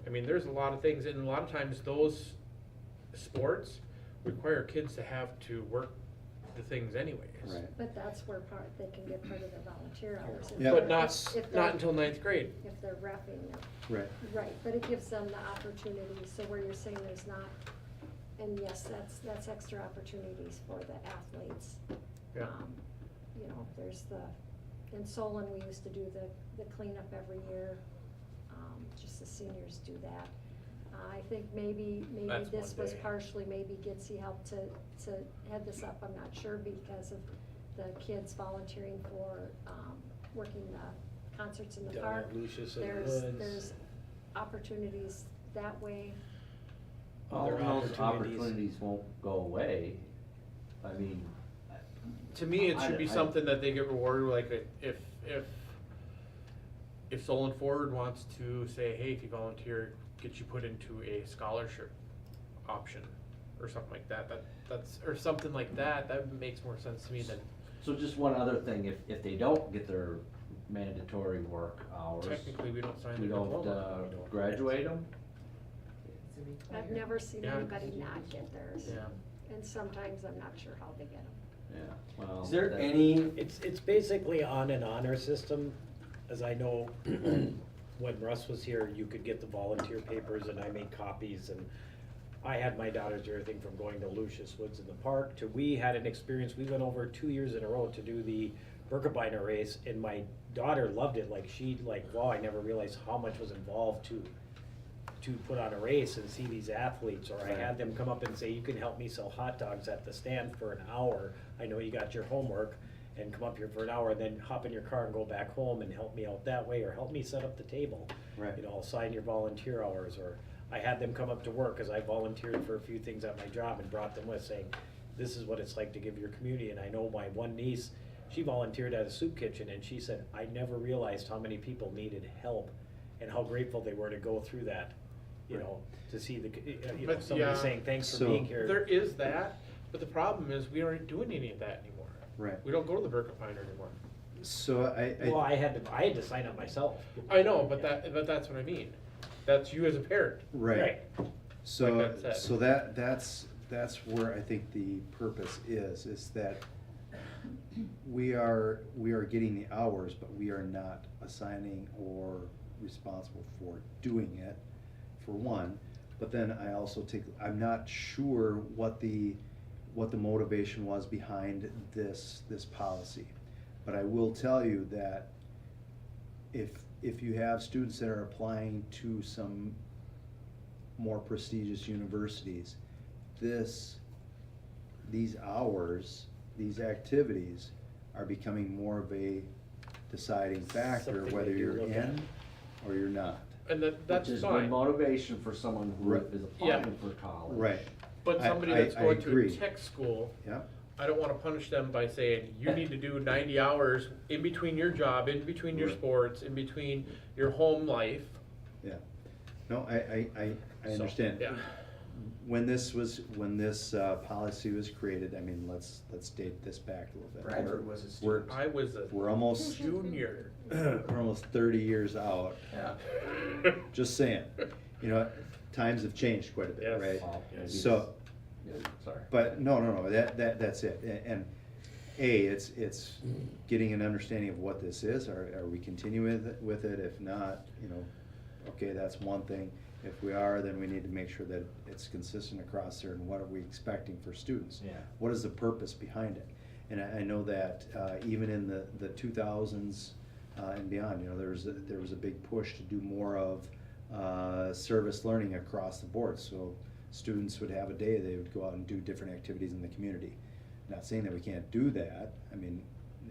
I mean, there's a lot of things, and a lot of times those sports require kids to have to work the things anyways. Right. But that's where they can get part of their volunteer hours. If Yeah. But they're- not, if they're- not until 9th grade. If they're repping it. Right. Right, but it gives them the opportunity, so where you're saying there's not, and yes, that's extra opportunities for the athletes. Yeah. You know, there's in Solon, we used to do the cleanup every year, just the seniors do that. I think maybe That's this one was day. partially, maybe Gitsy helped to head this up, I'm not sure, because of the kids volunteering for, working the concerts in the Down park. at Lucius and There's Woods. opportunities that way. All Other those opportunities. opportunities won't go away. I mean, To me, it should be I- something that they get rewarded, like if Solon Forward wants to say, hey, if you volunteer, get you put into a scholarship option or something like that, or something like that, that makes more sense to me than so just one other thing, if they don't get their mandatory work hours, technically we don't sign we the don't, diploma. graduate them? I've never seen Yeah. anybody not get theirs. Yeah. And sometimes I'm not sure how they get them. Yeah, well. Is there that- any, It's basically on an honor system, as I know, when Russ was here, you could get the volunteer papers and I made copies and I had my daughters do everything from going to Lucius Woods in the park to, we had an experience, we went over 2 years in a row to do the Birkebeiner race and my daughter loved it, wow, I never realized how much was involved to put on a race and see these athletes, or I had them come up and say, you can help me sell hot dogs at the stand for an hour, I know you got your homework, and come up here for an hour, and then hop in your car and go back home and help me out that way, or help me set up the table. Right. You know, I'll sign your volunteer hours, or I had them come up to work, cause I volunteered for a few things at my job and brought them with, saying, this is what it's like to give your community, and I know my one niece, she volunteered at a soup kitchen, and she said, I never realized how many people needed help, and how grateful they were to go through that, you know, to see But, somebody yeah. saying, thanks for So- being here. There is that, but the problem is we aren't doing any of that anymore. Right. We don't go to the Birkebeiner anymore. So Well, I had to sign up myself. I know, but that's what I mean. That's you as a parent. right. So, Like that said. that's where I think the purpose is that we are getting the hours, but we are not assigning or responsible for doing it, for one. But then I also I'm not sure what the what the motivation was behind this policy. But I will tell you that if you have students that are applying to some more prestigious universities, these hours, these activities are becoming more of a deciding factor, Something whether they do you're look at. in or you're not. And that's Which is good fine, motivation for someone who Right. is Yeah. applying for college. Right. but somebody I that's going to a agree. tech school, Yep. I don't wanna punish them by saying, you need to do 90 hours in between your job, in between your Right. sports, in between your home life. Yeah. No, I So, understand. yeah. When this policy was created, I mean, let's date this back a little bit. Bradford was a We're- student. I was a We're almost, junior. we're almost 30 years out, Yeah. just saying. You know, times have changed quite a bit, Yes. right? Well, maybe So, it's- yeah, sorry. but no, that's it. And it's getting an understanding of what this is. Are we continuing with it? If not, you know, okay, that's one thing. If we are, then we need to make sure that it's consistent across there, and what are we expecting for students? Yeah. What is the purpose behind it? And I know that even in the 2000s and beyond, you know, there was a big push to do more of service learning across the board. So students would have a day, they would go out and do different activities in the community. Not saying that we can't do that. I mean,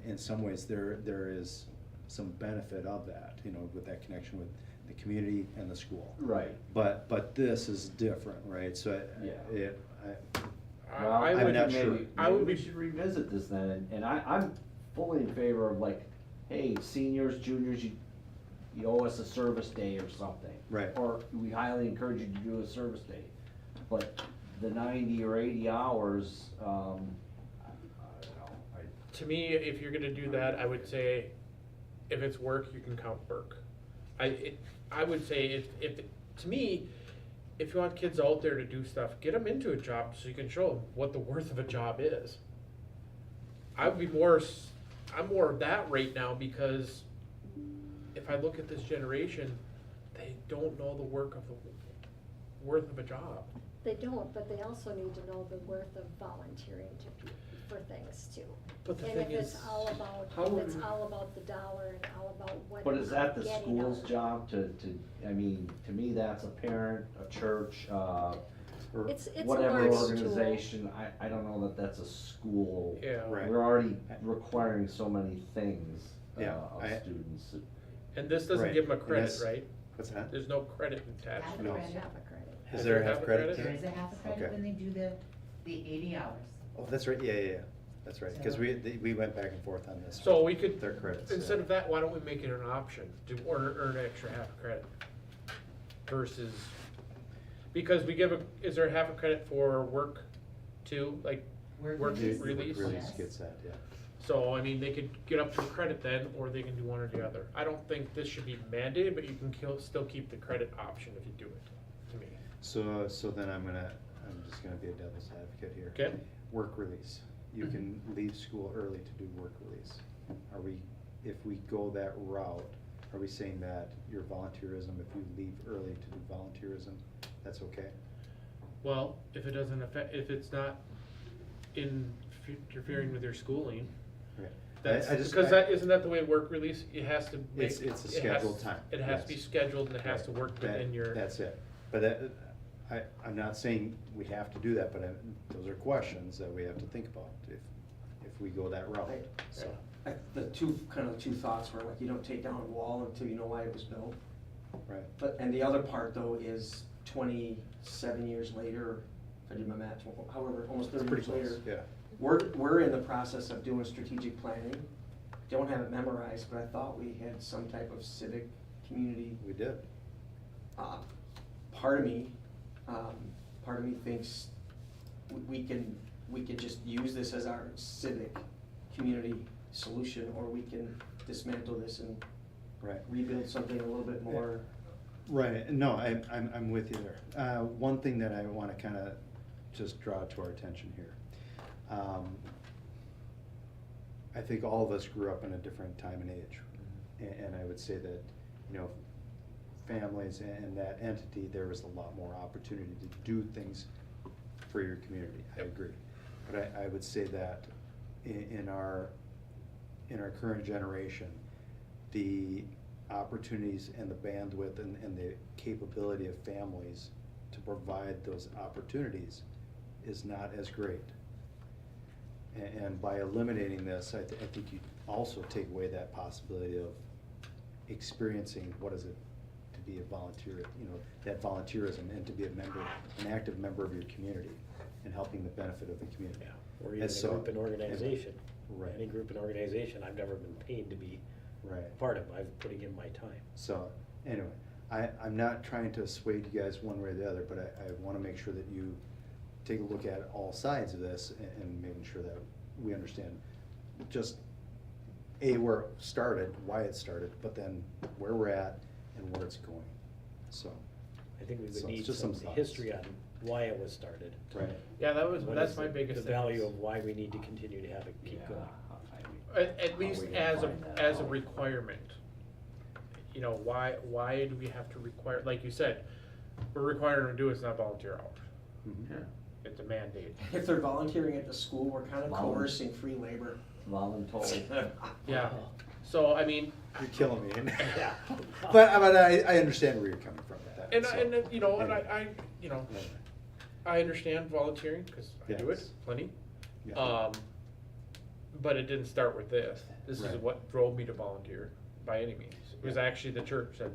in some ways, there is some benefit of that, you know, with that connection with the community and the school. Right. But this is different, right? So Yeah. Well, I I'm would, not maybe, sure. maybe I would we be- should revisit this then, and I'm fully in favor of like, hey, seniors, juniors, you owe us a service day or something. Right. Or we highly encourage you to do a service day. But the 90 or 80 hours, I don't know, To me, if you're gonna do that, I would say, if it's work, you can count work. I would say to me, if you want kids out there to do stuff, get them into a job so you can show them what the worth of a job is. I'm more of that right now, because if I look at this generation, they don't know the worth of a job. They don't, but they also need to know the worth of volunteering for things too. But the And thing if it's is, all about, How if would it's we- all about the dollar and all about what. But is that the getting school's out of it. job to, I mean, to me, that's a parent, a church, It's a whatever learning tool. organization, I don't know that that's a school. yeah. Right. We're already requiring so many things, Yeah, of students. And this doesn't Right. give them a And credit, that's- right? What's that? There's no credit attached. Half You No. don't credit. have a credit. Is there a half credit? There is a half a credit Okay. when they do the 80 hours. Oh, that's right, yeah, that's right, because we went back and forth on this. So we could, Their credits. instead of that, why don't we make it an option to earn an extra half a credit? Versus, because is there a half a credit for work too, like work release? release? Release gets that, yeah. So, I mean, they could get up to a credit then, or they can do one or the other. I don't think this should be mandated, but you can still keep the credit option if you do it, to me. So then I'm just gonna be a devil's advocate here. Okay. Work release. You can leave school early to do work release. If we go that route, are we saying that your volunteerism, if you leave early to do volunteerism, that's okay? Well, if it doesn't affect, if it's not interfering with your schooling, Okay. that's, I just- because isn't that the way work release, it has to make. It's a it has- scheduled time, It has to be yes. scheduled and it has to work within your. That's it. But I'm not saying we have to do that, but those are questions that we have to think about if we go that route, so. The two thoughts were like, you don't take down a wall until you know why it was built. Right. And the other part though is 27 years later, if I did my math, however, almost 30 Pretty years close, later. yeah. We're in the process of doing strategic planning. Don't have it memorized, but I thought we had some type of civic community. We did. Part of me thinks we can just use this as our civic community solution, or we can dismantle this and Right. rebuild something a little bit more. Right, no, I'm with you there. One thing that I wanna kinda just draw to our attention here. I think all of us grew up in a different time and age. And I would say that, you know, families and that entity, there was a lot more opportunity to do things for your community, I agree. But I would say that in our current generation, the opportunities and the bandwidth and the capability of families to provide those opportunities is not as great. And by eliminating this, I think you also take away that possibility of experiencing what is it to be a volunteer, you know, that volunteerism, and to be an active member of your community and helping the benefit of the community. Yeah, or even And a so- group and organization. Right. Any group and organization, I've never been paid to be Right. part of, I'm putting in my time. So, anyway, I'm not trying to sway you guys one way or the other, but I wanna make sure that you take a look at all sides of this and making sure that we understand just where it started, why it started, but then where we're at and where it's going, so. I think we So would it's need just some some thoughts. history on why it was started. Right. Yeah, What that's is my biggest The thing. value of why we need to continue to have it keep Yeah, going. At least we gonna as find that as a out? requirement. You know, why do we have to require, like you said, we're requiring them to do it, it's not volunteer hours. Mhm. Yeah. It's a mandate. If they're volunteering at the school, we're kind of Volun- coercing free labor. Voluntold. Yeah, so I mean, You're killing me. Yeah. But I understand where you're coming from with that. and, so. and, you know, and Anyway. you know, Anyway. I understand volunteering, cause I do it Yes. plenty. Yeah. But it didn't start with this. This is Right. what drove me to volunteer, by any means. It was Yeah. actually the church that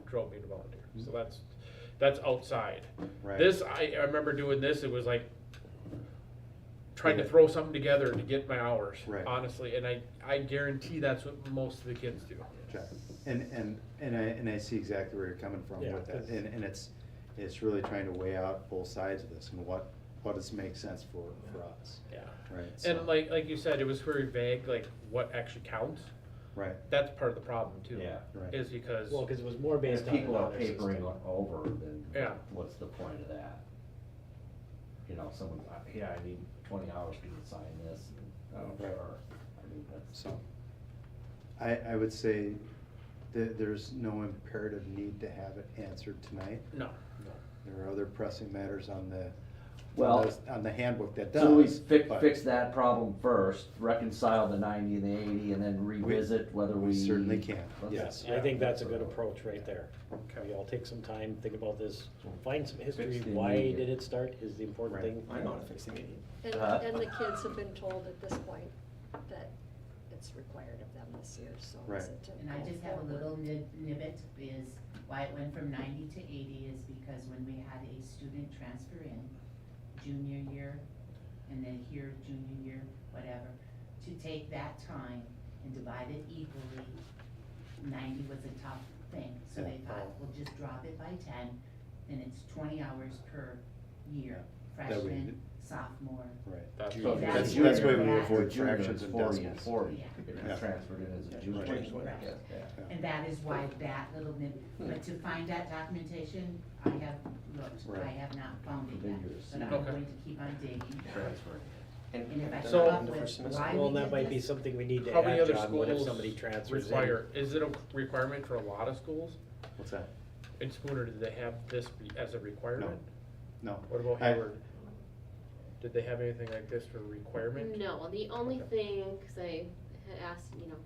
drove me to volunteer, so Mhm. that's outside. Right. This, I remember doing this, it was like trying to Yeah. throw something together to get my hours, Right. honestly, and I guarantee that's what most of the kids do. Okay. And I see exactly where you're coming from Yeah, with that, 'cause- and it's really trying to weigh out both sides of this and what does make sense for us, Yeah. right? So- And like you said, it was very vague, like what actually counts. Right, That's part of the problem too. Yeah. Right. Is because, Well, cause it was more based If on people are another papering system. over, then Yeah. what's the point of that? You know, someone, yeah, I need 20 hours to sign this, and, Right. sure, I mean, that's. so, I would say that there's no imperative need to have it answered tonight. no. There are other pressing matters on the, Well, on the handbook that does. So we but fix that problem first, reconcile the 90 and the 80, and then revisit whether we. we certainly can, Let's- yes. I think that's a good approach right there. Okay. We all take some time, think about this, find some history, the why immediate. did it start is the important Right. thing. I know how to fix the meeting. And, Uh-huh. and the kids have been told at this point that it's required of them this year, so Right. is it to And I go just have a forward? little nibbit is why it went from 90 to 80 is because when we had a student transfer in junior year, and then here junior year, whatever, to take that time and divide it equally, 90 was a tough thing. So they Yeah. thought, we'll just drop it by 10, and it's 20 hours per year, That we freshman, did. sophomore. Right. That's So if That's- it's a that's junior, why we if avoid it's a junior, fractions it's and 40 and decimals. 40, Yeah. if Yeah. it's transferred in as a Yeah. junior. Right. Yeah. Yeah. And that is why that little nit, but to find that documentation, I have looked, Right. I have not found it yet, Figures. but I'm Okay. going to keep on digging. Transfer. And if I So- come up In the with first semester. why Well, we that did might be this, something we need to How many add, other John, what if schools somebody transfers in? require, is it a requirement for a lot of schools? What's that? In Spooner, did they have this as a requirement? No. What about I- Hayward? Did they have anything like this for requirement? No, the only Okay. thing, cause I had asked, you know,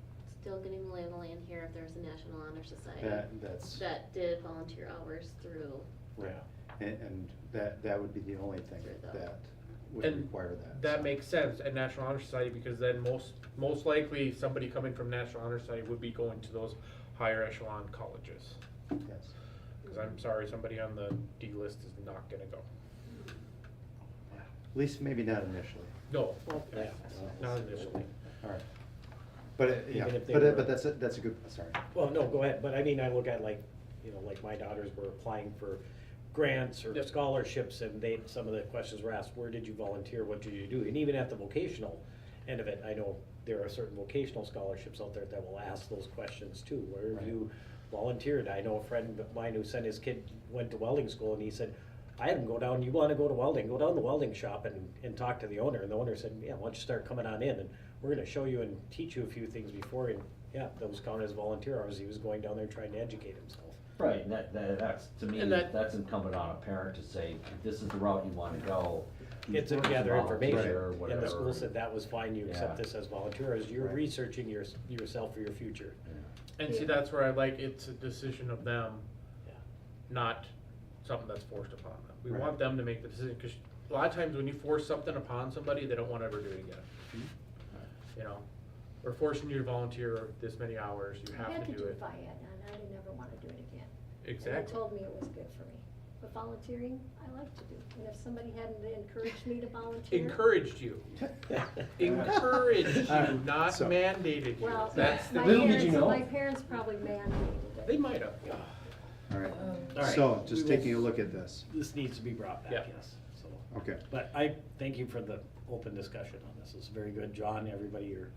still getting the lay of the land here, if there was a National Honor Society That's, that did volunteer hours through, right, and that would be the only thing Through the- that would And require that. That so. makes sense at National Honor Society, because then most likely, somebody coming from National Honor Society would be going to those higher echelon colleges. Yes. Cause I'm sorry, somebody on the D list is not gonna go. At least maybe not initially. No, Yeah. not initially. All right. But, yeah, Even if they but were- that's a good, sorry. Well, no, go ahead, but I mean, I look at like, you know, like my daughters were applying for grants or Yep. scholarships, and some of the questions were asked, where did you volunteer, what did you do? And even at the vocational end of it, I know there are certain vocational scholarships out there that will ask those questions too, where Right. you volunteered. I know a friend of mine who sent his kid, went to welding school, and he said, I had him go down, you wanna go to welding, go down to the welding shop and talk to the owner, and the owner said, yeah, why don't you start coming on in, and we're gonna show you and teach you a few things before, and yeah, those count as volunteer hours, he was going down there trying to educate himself. Right, and that's, to me, And that- that's incumbent on a parent to say, if this is the route you wanna go, it's a Volunteer gather or information, and the whatever. school said that was fine, you accept Yeah. this as volunteer, as you're Right. researching yourself for your future. And see, that's where I like, it's a decision of them, Yeah. not something that's forced upon them. We Right. want them to make the decision, cause a lot of times when you force something upon somebody, they don't wanna ever do it again. You know, we're forcing you to volunteer this many hours, you I have had to do it. FIAD, and I didn't ever wanna do it again. And they Exactly. told me it was good for me. But volunteering, I like to do. And if somebody hadn't encouraged me to volunteer. Encouraged you. Encouraged you, not So- mandated you. Well, That's the. my Little did you parents, know. my parents probably mandated it. They might have. All right, All right. so just We will- taking a look at this, This needs to be brought back, Yeah. yes, so. okay. But I thank you for the open discussion on this, it's very good, John, everybody, you're.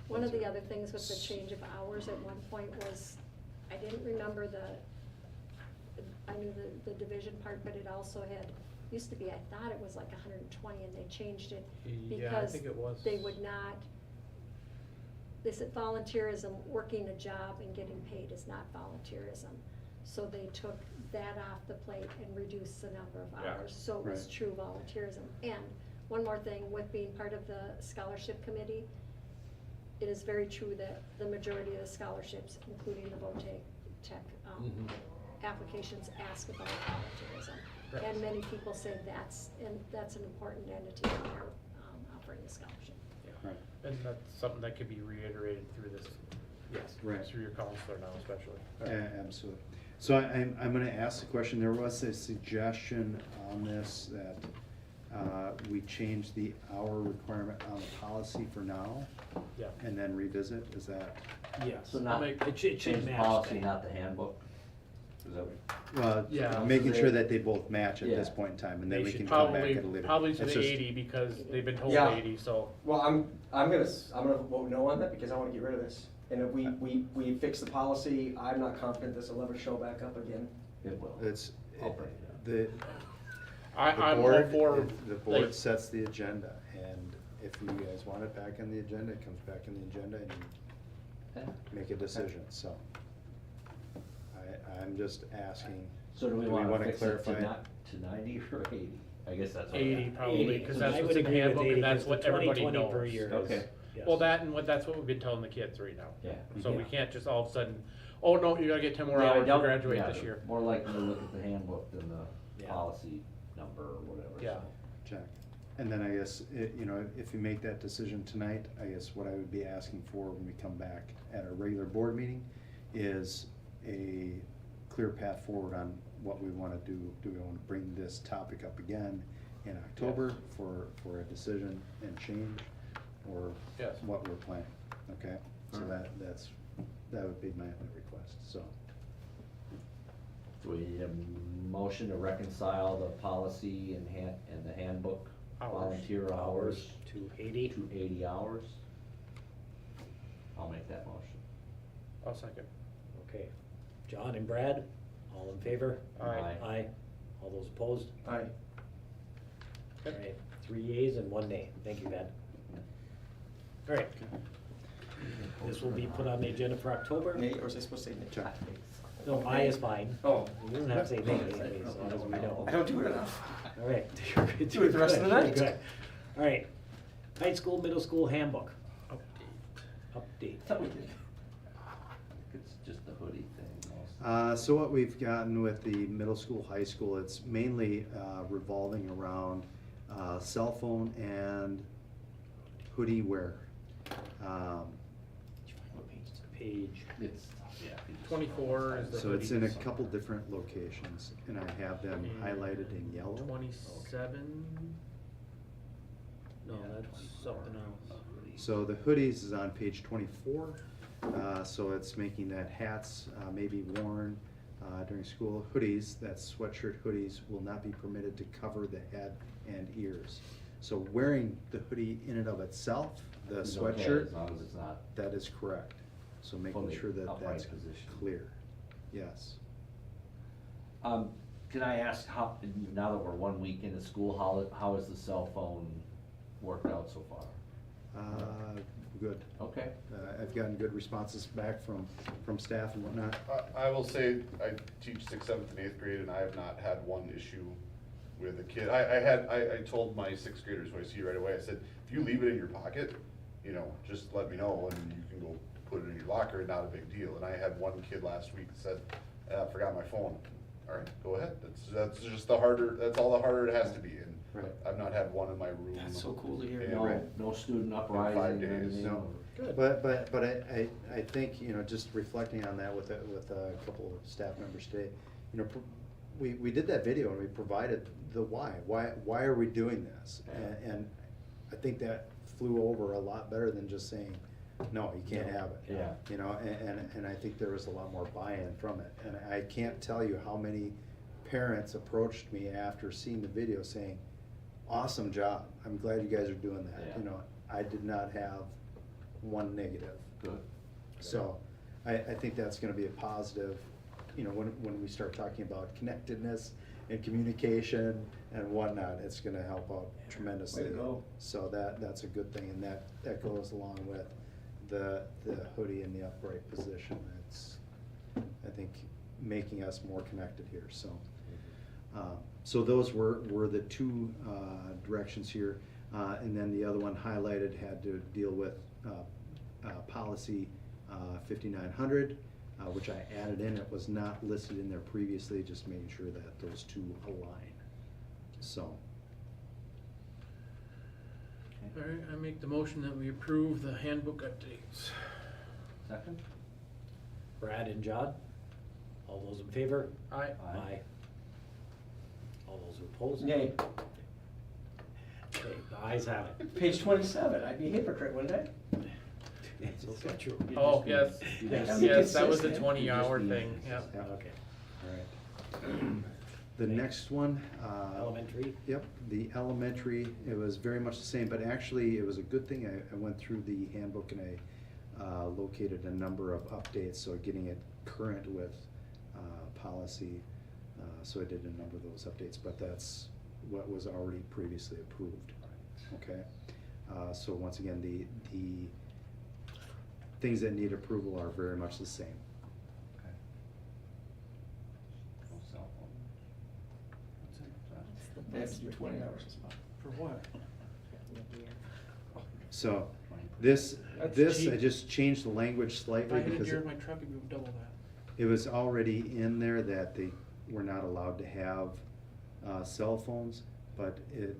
One of the other things with the change of hours at one point was, I didn't remember I knew the division part, but it also had, used to be, I thought it was like 120, and they changed it Yeah, I because think it was. they would not, they said volunteerism, working a job and getting paid is not volunteerism. So they took that off the plate and reduced the number of Yeah. hours, so it was Right. true volunteerism. And one more thing, with being part of the scholarship committee, it is very true that the majority of the scholarships, including the Tech Mhm. applications, ask about volunteerism. Right. And many people say that's an important entity when they're offering the scholarship. Right. And that's something that could be reiterated through this, Yes. Right. through your counselor now especially. Absolutely. So I'm gonna ask the question, there was a suggestion on this that we change the hour requirement on the policy for now Yeah. and then revisit, is that? Yes. So not, make- It should change the match policy, that. not the handbook? Is that what? Well, Yeah. making sure that they both match at this Yeah. point in time, and then They we should can come back Probably, at a later. probably to It's the just- 80 because they've been told Yeah. 80, so. Well, I'm gonna vote no on that because I wanna get rid of this. And if we fix the policy, I'm not confident this will ever show back up again. It will. It's, I'll bring it up. the I'm all board, for, the board like- sets the agenda, and if you guys want it back on the agenda, it comes back on the agenda, and Okay. you make a decision, so. I'm just asking, So do we do we wanna wanna fix it clarify? to 90 or 80? I guess that's. what 80 I'm- probably, 80, because so that's I what's would in the agree with handbook 80, and that's 'cause what the everybody 20/20 per knows. year is- Okay. yes. Well, that's what we've been telling the kids right now. Yeah. So we Yeah. can't just all of a sudden, oh, no, you gotta get 10 more Yeah, I hours to don't- graduate yeah, this year. More likely to look at the handbook than the Yeah. policy number or whatever. Yeah. so. check. And then I guess, if you make that decision tonight, I guess what I would be asking for when we come back at our regular board meeting is a clear path forward on what we wanna do. Do we wanna bring this topic up again in October for a decision and change? Or Yes. what we're planning, okay? So Alright. that would be my only request, so. Do we need a motion to reconcile the policy and the handbook Hours. volunteer hours To 80. to 80 hours? I'll make that motion. I'll second. Okay. John and Brad, all in favor? Aye. Aye. All those opposed? Aye. All right, 3 yeas and 1 nay. Thank you, Brad. All right. This will be put on the agenda for October. Nate, or was I supposed to say Nate? Check. No, aye is fine. Oh. You don't have to say nay, as long as we know. I don't do it enough. All right. You're good, Do it the rest of the you're night. good. All right. High school, middle school handbook update. Thought we did. It's just the hoodie thing mostly. So what we've gotten with the middle school, high school, it's mainly revolving around cell phone and hoodie wear. Page. It's, yeah. you just- 24 is the So it's in a hoodies. couple different locations, and I have them highlighted in yellow. 27? No, that's something else. So the hoodies is on page 24, so it's making that hats may be worn during school. Hoodies, that's sweatshirt hoodies, will not be permitted to cover the head and ears. So wearing the hoodie in and of itself, the It's okay, sweatshirt, as long as it's not. that is correct. So making Fully sure that upright that's position. clear. Yes. Can I ask how, now that we're 1 week into school, how has the cell phone worked out so far? Good. Okay. I've gotten good responses back from staff and whatnot. I will say, I teach 6th, 7th, and 8th grade, and I have not had one issue with a kid. I told my sixth graders who I see right away, I said, if you leave it in your pocket, you know, just let me know and you can go put it in your locker, not a big deal. And I had one kid last week that said, I forgot my phone. All right, go ahead. That's just that's all the harder it has to be. And Right. I've not had one in my room. That's so cool to hear. Yeah, No, right. no student 5 uprising or days. anything. No. Good. But I think, you know, just reflecting on that with a couple of staff members today, you know, we did that video and we provided the why. Why are we doing this? And I think that flew over a lot better than just saying, no, you can't have it. Yeah. You know, and I think there was a lot more buy-in from it. And I can't tell you how many parents approached me after seeing the video saying, awesome job, I'm glad you guys are doing that. Yeah. You know, I did not have one negative. Good. So I think that's gonna be a positive, you know, when we start talking about connectedness and communication and whatnot, it's gonna help out tremendously. Way to go. So that's a good thing, and that goes along with the hoodie in the upright position. It's, I think, making us more connected here, so. So those were the two directions here. And then the other one highlighted had to deal with policy 5900, which I added in. It was not listed in there previously, just making sure that those two align. So, All right, I make the motion that we approve the handbook updates. Second? Brad and John, all those in favor? Aye. Aye. All those who oppose? Nay. Okay, the ayes have it. Page 27, I'd be a hypocrite, wouldn't I? It's okay. You Oh, just yes, be- you Yeah, just- be yes, that was a consistent. 20-hour You just be- thing, yeah. yeah, Okay, all right. The next one. elementary, Yep, the elementary, it was very much the same, but actually, it was a good thing, I went through the handbook and I located a number of updates, so getting it current with policy, so I did a number of those updates, but that's what was already previously approved, okay? So once again, the things that need approval are very much the same. Okay. No cell phone. They have to do 20 hours a month. For what? So, this, That's I cheap. just changed the language If slightly I had a because deer in my truck, it'd be double that. it was already in there that they were not allowed to have cell phones, but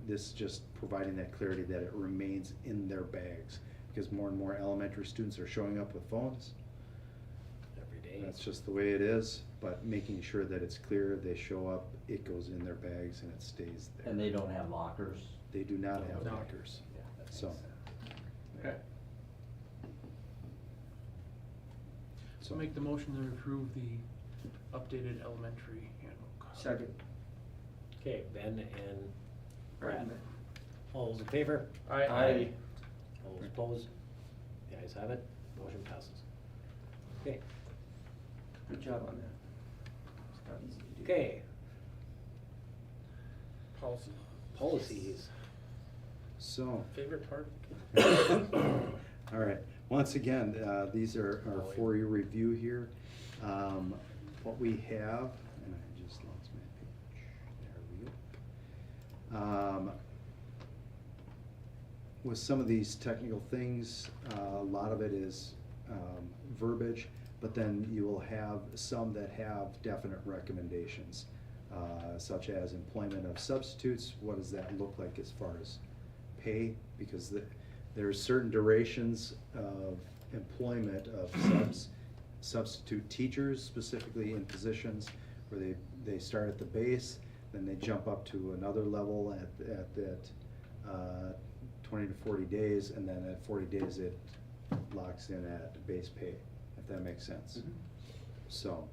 this is just providing that clarity that it remains in their bags, because more and more elementary students are showing up with phones. every day. That's just the way it is, but making sure that it's clear, they show up, it goes in their bags and it stays there. And they don't have lockers? They do not have No. lockers. Yeah, that makes So. sense. Okay. So make the motion to approve the updated elementary handbook. Second. Okay, Ben and Brad, all those in favor? Aye. All those opposed? The ayes have it, motion passes. Okay, Good job on that. It's not easy to do. okay, Policy. policies. So. Favorite part? All right, once again, these are for your review here. What we have, and I just lost my page, there we go. With some of these technical things, a lot of it is verbiage, but then you will have some that have definite recommendations, such as employment of substitutes. What does that look like as far as pay? Because there's certain durations of employment of substitute teachers, specifically in positions where they start at the base, then they jump up to another level at that 20 to 40 days, and then at 40 days it locks in at base pay, if that makes sense. Mhm. So,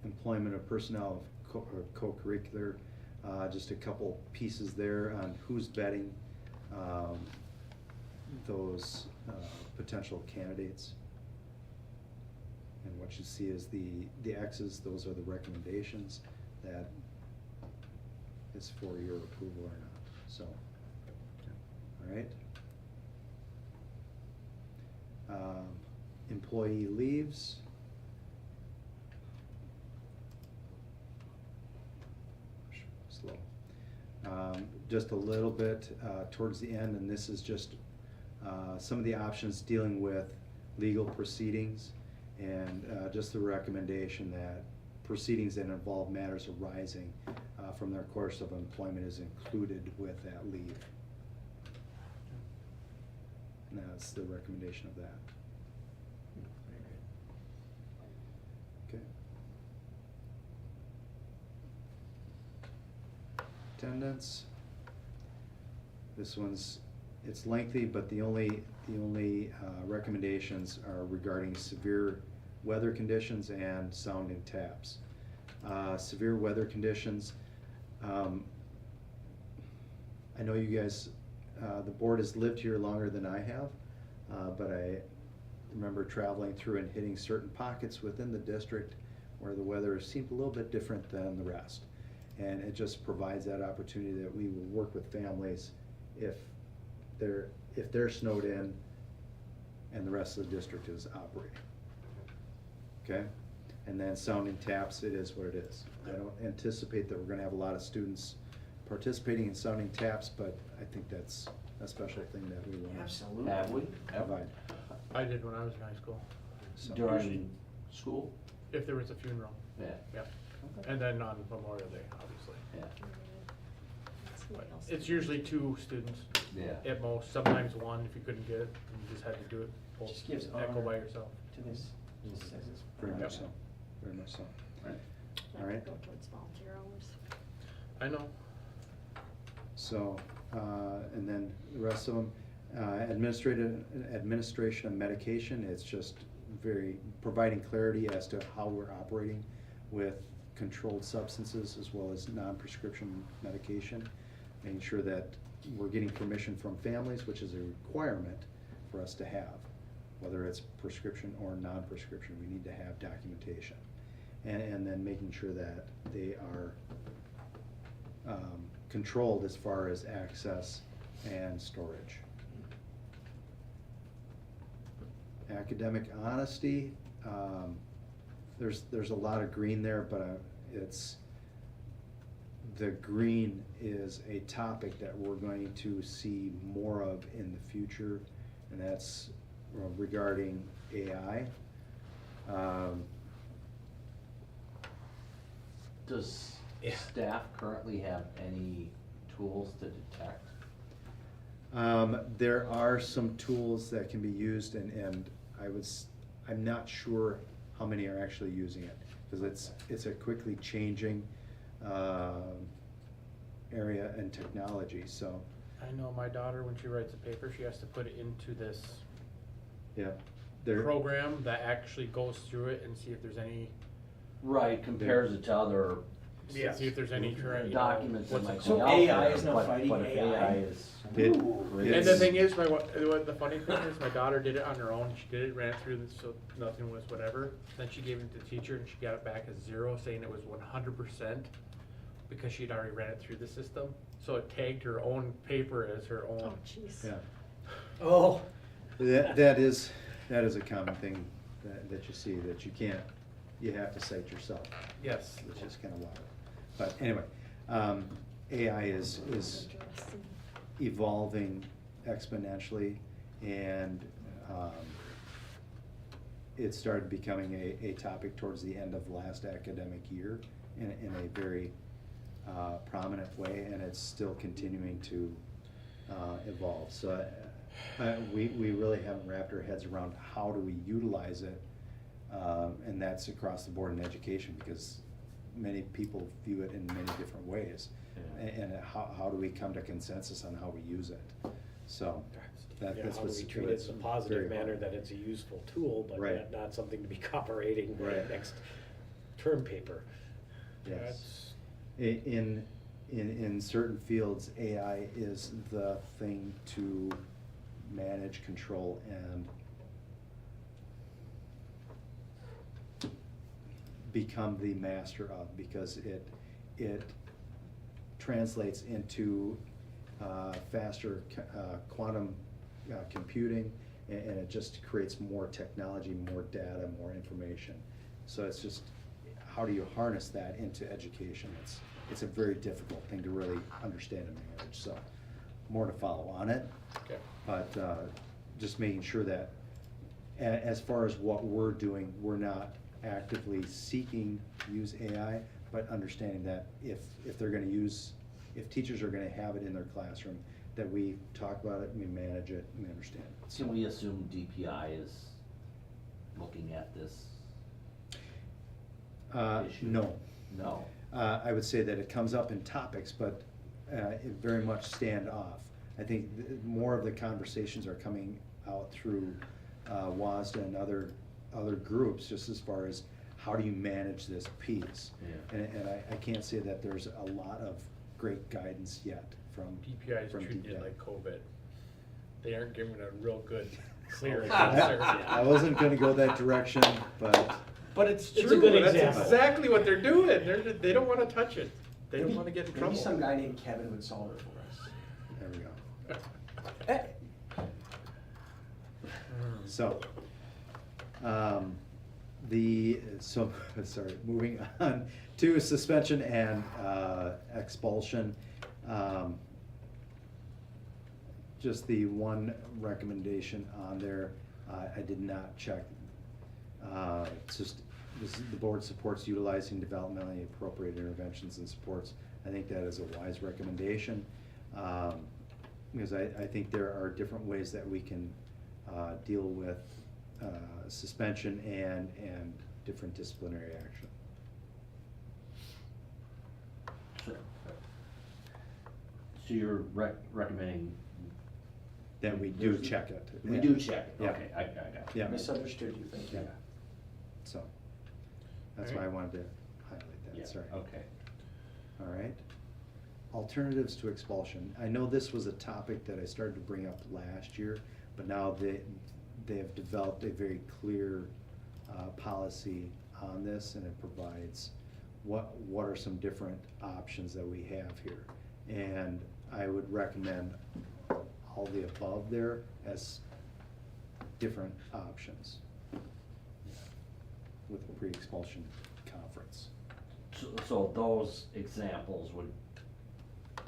employment of personnel of co-curricular, just a couple pieces there on who's vetting those potential candidates. And what you see is the X's, those are the recommendations that is for your approval or not, so, all right. Employee leaves. just a little bit towards the end, and this is just some of the options dealing with legal proceedings, and just the recommendation that proceedings that involve matters arising from their course of employment is included with that leave. And that's the recommendation of that. Okay. Attendance. This one's, it's lengthy, but the only recommendations are regarding severe weather conditions and sounding taps. Severe weather conditions, I know you guys, the board has lived here longer than I have, but I remember traveling through and hitting certain pockets within the district where the weather seemed a little bit different than the rest. And it just provides that opportunity that we will work with families if they're snowed in and the rest of the district is operating. Okay? And then sounding taps, it is what it is. I don't anticipate that we're gonna have a lot of students participating in sounding taps, but I think that's a special thing that we want to Absolutely. Have we? provide. I did when I was in high school, So- During school? if there was a funeral, Yeah. yeah. And then on Memorial Day, obviously. Yeah. But it's usually 2 students Yeah. at most, sometimes 1 if you couldn't get it, and you just had to do it both, Just gives echo honor by yourself. To this, just says it's. Very much Yep. so, very much so. Right. All right. Go towards volunteer hours. I know. So, and then the rest of them, administration of medication, it's just providing clarity as to how we're operating with controlled substances as well as non-prescription medication. Making sure that we're getting permission from families, which is a requirement for us to have. Whether it's prescription or non-prescription, we need to have documentation. And then making sure that they are controlled as far as access and storage. Academic honesty, there's a lot of green there, but the green is a topic that we're going to see more of in the future, and that's regarding AI. Does Yeah. staff currently have any tools to detect? There are some tools that can be used, and I'm not sure how many are actually using it, because it's a quickly changing area and technology, so, I know my daughter, when she writes a paper, she has to put it into this yeah. There, program that actually goes through it and see if there's any, Right, compares it to other see if there's any, documents that what's might it be So out called? AI there, is now but- fighting but if AI? AI is. It- And It's- the thing is, the funny thing is, my daughter did it on her own, she did it, ran it through, so nothing was whatever. Then she gave it to the teacher and she got it back as 0, saying it was 100%, because she'd already ran it through the system. So it tagged her own paper as her Oh, own. jeez. yeah. Oh. That is a common thing that you see, that you have to cite yourself, Yes. which is kind of wild. But anyway, AI is Interesting. evolving exponentially, and it started becoming a topic towards the end of last academic year in a very prominent way, and it's still continuing to evolve. So we really haven't wrapped our heads around how do we utilize it, and that's across the board in education, because many people view it in many different ways. Yeah. And how do we come to consensus on how we use it? So Yeah, that's how do what's. we treat it in a positive very manner, hard. that it's a useful tool, but Right. not something to be operating Right. next term paper. Yes. In certain fields, AI is the thing to manage, control, and become the master of, because it translates into faster quantum computing, and it just creates more technology, more data, more information. So it's just, how do you harness that into education? it's a very difficult thing to really understand and manage, so more to follow on it. Okay. But just making sure that as far as what we're doing, we're not actively seeking to use AI, but understanding that if they're gonna use, if teachers are gonna have it in their classroom, that we talk about it, we manage it, and we understand it. Can we assume DPI is looking at this issue? No. No. I would say that it comes up in topics, but it very much stand off. I think more of the conversations are coming out through WASDA and other groups, just as far as how do you manage this piece. Yeah. And I can't say that there's a lot of great guidance yet from DPI is from treating it DPI. like COVID. They aren't giving it a real good, clear I- answer. I wasn't gonna go that direction, but But it's It's a true, good that's example. exactly what they're doing, they don't wanna touch it, they don't wanna get in trouble. Maybe some guy named Kevin would solve it for us. there we go. Hmm. So, sorry, moving on to suspension and expulsion. Just the one recommendation on there, I did not check. It's just, the board supports utilizing developmentally appropriate interventions and supports. I think that is a wise recommendation, because I think there are different ways that we can deal with suspension and different disciplinary action. So you're recommending? That we do check it. We do check it, Yeah. okay, I got it. Yeah. Misunderstood you, thank you. Yeah. So, that's why I wanted to highlight Yeah, that, sorry. okay. All right. Alternatives to expulsion. I know this was a topic that I started to bring up last year, but now they have developed a very clear policy on this, and it provides what are some different options that we have here. And I would recommend all the above there as different options with the pre-expulsion conference. So those examples would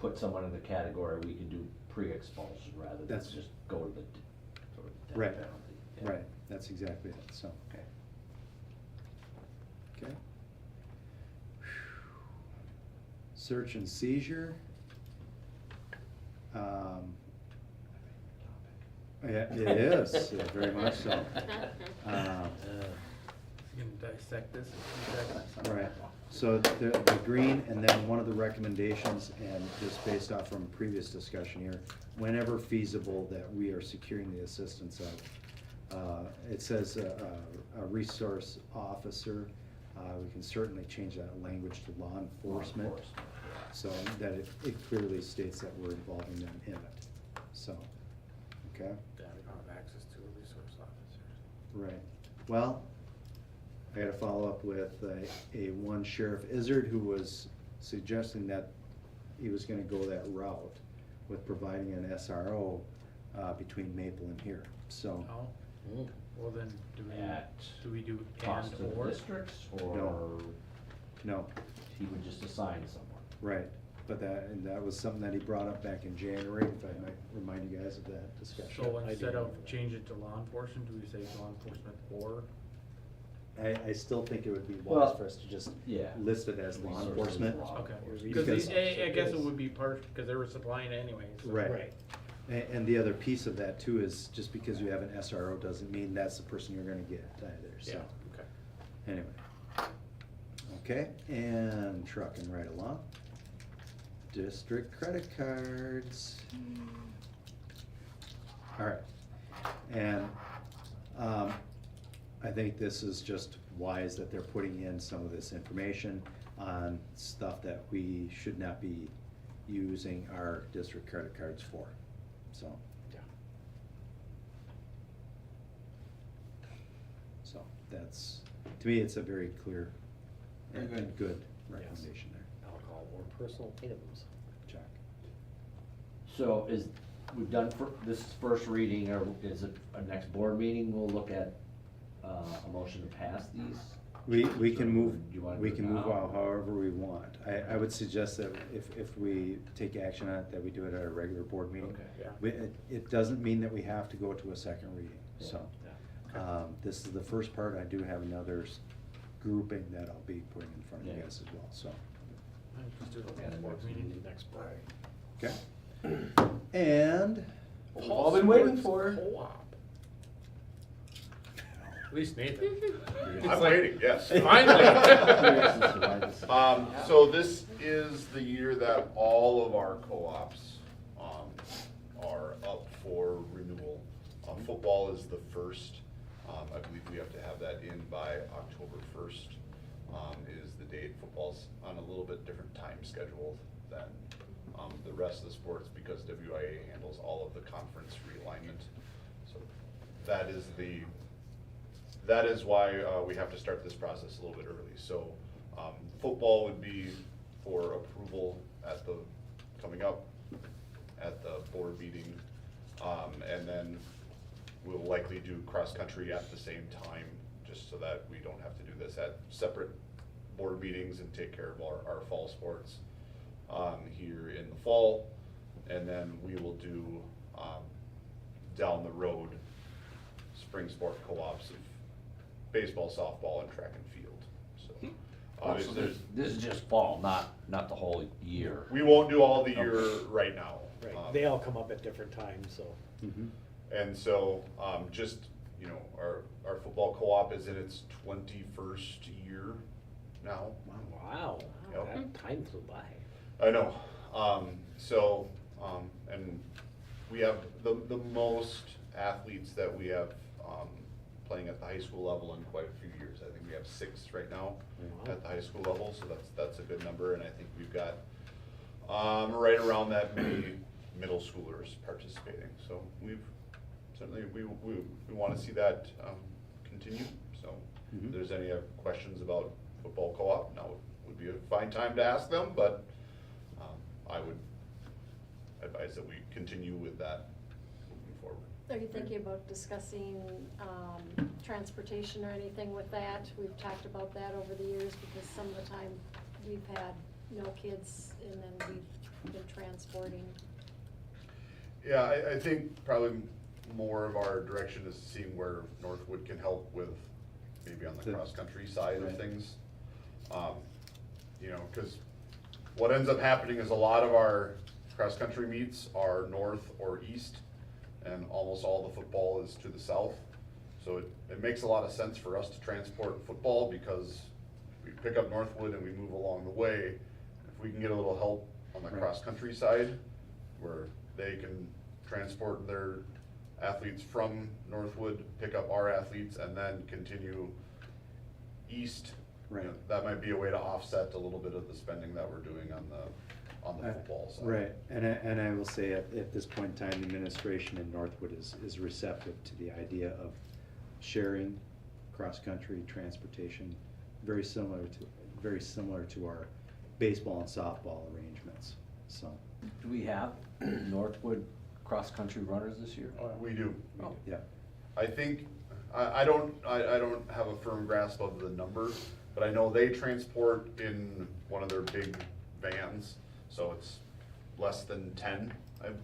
put someone in the category we can do pre-expulsion rather than That's- just go to the sort of death Right. penalty. Yeah. Right, that's exactly it, so. Okay. Okay. Search and seizure. Yeah, it is, very much so. You can dissect this in 2 seconds. Right, so the green, and then one of the recommendations, and just based off from previous discussion here, whenever feasible, that we are securing the assistance of, it says a resource officer, we can certainly change that language to law enforcement, so that it clearly states that we're involving them in it, so, okay? Yeah, we don't have access to a resource officer. Right, well, I gotta follow up with a one Sheriff Izzard who was suggesting that he was gonna go that route with providing an SRO between Maple and here, so. Oh, Mm. well then, At do we do cost and of or? districts, or No, he would just assign someone? right, but that was something that he brought up back in January, if I might remind you guys of that discussion. So I do instead of remember that. change it to law enforcement, do we say law enforcement or? I still think it would be wise Well, for us to just yeah. list it as law Resources, enforcement. law Okay, enforcement. because Because- I guess it would be part, because they were supplying it anyway, so. Right. And the other piece of that too is just because you have an SRO doesn't mean that's the person you're gonna get either, so. Yeah, okay. Anyway. Okay, and trucking right along. District credit cards. All right, and, I think this is just wise that they're putting in some of this information on stuff that we should not be using our district credit cards for, so. Yeah. So, that's, to me, it's a very clear and Very and good. good recommendation there, Alcohol or personal items. Jack. So we've done this first reading, or is it a next board meeting, we'll look at a motion to pass these? We can move, Do you wanna we do it can move now? out however we want. I would suggest that if we take action on it, that we do it at a regular board meeting. Okay. Yeah. It doesn't mean that we have to go to a second reading, so. Yeah. This is the first part. I do have another grouping that I'll be putting in front of you Yeah. guys as well, so. Just do it Yeah, at the board next meeting. meeting. Next board. Okay. And, We've all been waiting for. Co-op. At least Nathan. I'm waiting, yes. Finally. So this is the year that all of our co-ops, are up for renewal. Football is the first, I believe we have to have that in by October first, is the date. Football's on a little bit different time schedule than, the rest of the sports because WIA handles all of the conference realignment. So that is why, we have to start this process a little bit early. So, football would be for approval coming up at the board meeting. And then we'll likely do cross-country at the same time, just so that we don't have to do this at separate board meetings and take care of our fall sports, here in the fall. And then we will do, down the road, spring sport co-ops of baseball, softball, and track and field, so. So this is just fall, not the whole year. We won't do all the year right now. Right, they all come up at different times, so. And so, just, you know, our football co-op is in its 21st year now. Wow, Yep. that time flew by. I know, and we have the most athletes that we have, playing at the high school level in quite a few years. I think we have 6 right now Wow. at the high school level, so that's a good number, and I think we've got, right around that many middle schoolers participating, so certainly, we wanna see that, continue, so. If there's any questions about football co-op, now would be a fine time to ask them, but, I would advise that we continue with that moving forward. Are you thinking about discussing, transportation or anything with that? We've talked about that over the years because some of the time we've had no kids and then we've been transporting. Yeah, I think probably more of our direction is seeing where Northwood can help with, maybe on the cross-country side of Right. things. You know, cause what ends up happening is a lot of our cross-country meets are north or east, and almost all the football is to the south. So it makes a lot of sense for us to transport football, because we pick up Northwood and we move along the way. If we can get a little help on the Right. cross-country side, where they can transport their athletes from Northwood, pick up our athletes, and then continue east. you know, Right. That might be a way to offset a little bit of the spending that we're doing on the football side. Right, and I will say at this point in time, the administration in Northwood is receptive to the idea of sharing cross-country transportation, very similar to our baseball and softball arrangements, so. Do we have Northwood cross-country runners this year? We do. Oh. Yeah, I think, I don't have a firm grasp of the number, but I know they transport in one of their big vans, so it's less than 10,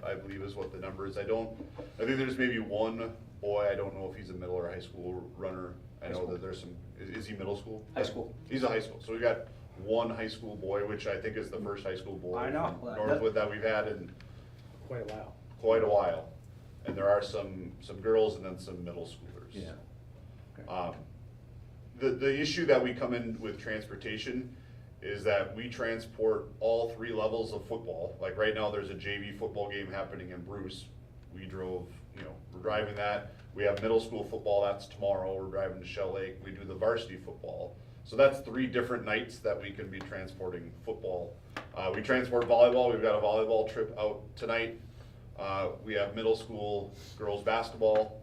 I believe is what the number is. I think there's maybe one boy, I don't know if he's a middle or high school runner. I know that there's some, is he middle school? High school. He's a high school, so we got one high school boy, which I think is the first high school boy I know. from Northwood that we've had in Quite a while. quite a while. And there are some girls and then some middle schoolers. Yeah. Okay. The issue that we come in with transportation is that we transport all 3 levels of football. Like right now, there's a JV football game happening in Bruce. We drove, we're driving that. We have middle school football, that's tomorrow. We're driving to Shell Lake. We do the varsity football. So that's 3 different nights that we can be transporting football. We transport volleyball. We've got a volleyball trip out tonight. We have middle school girls basketball,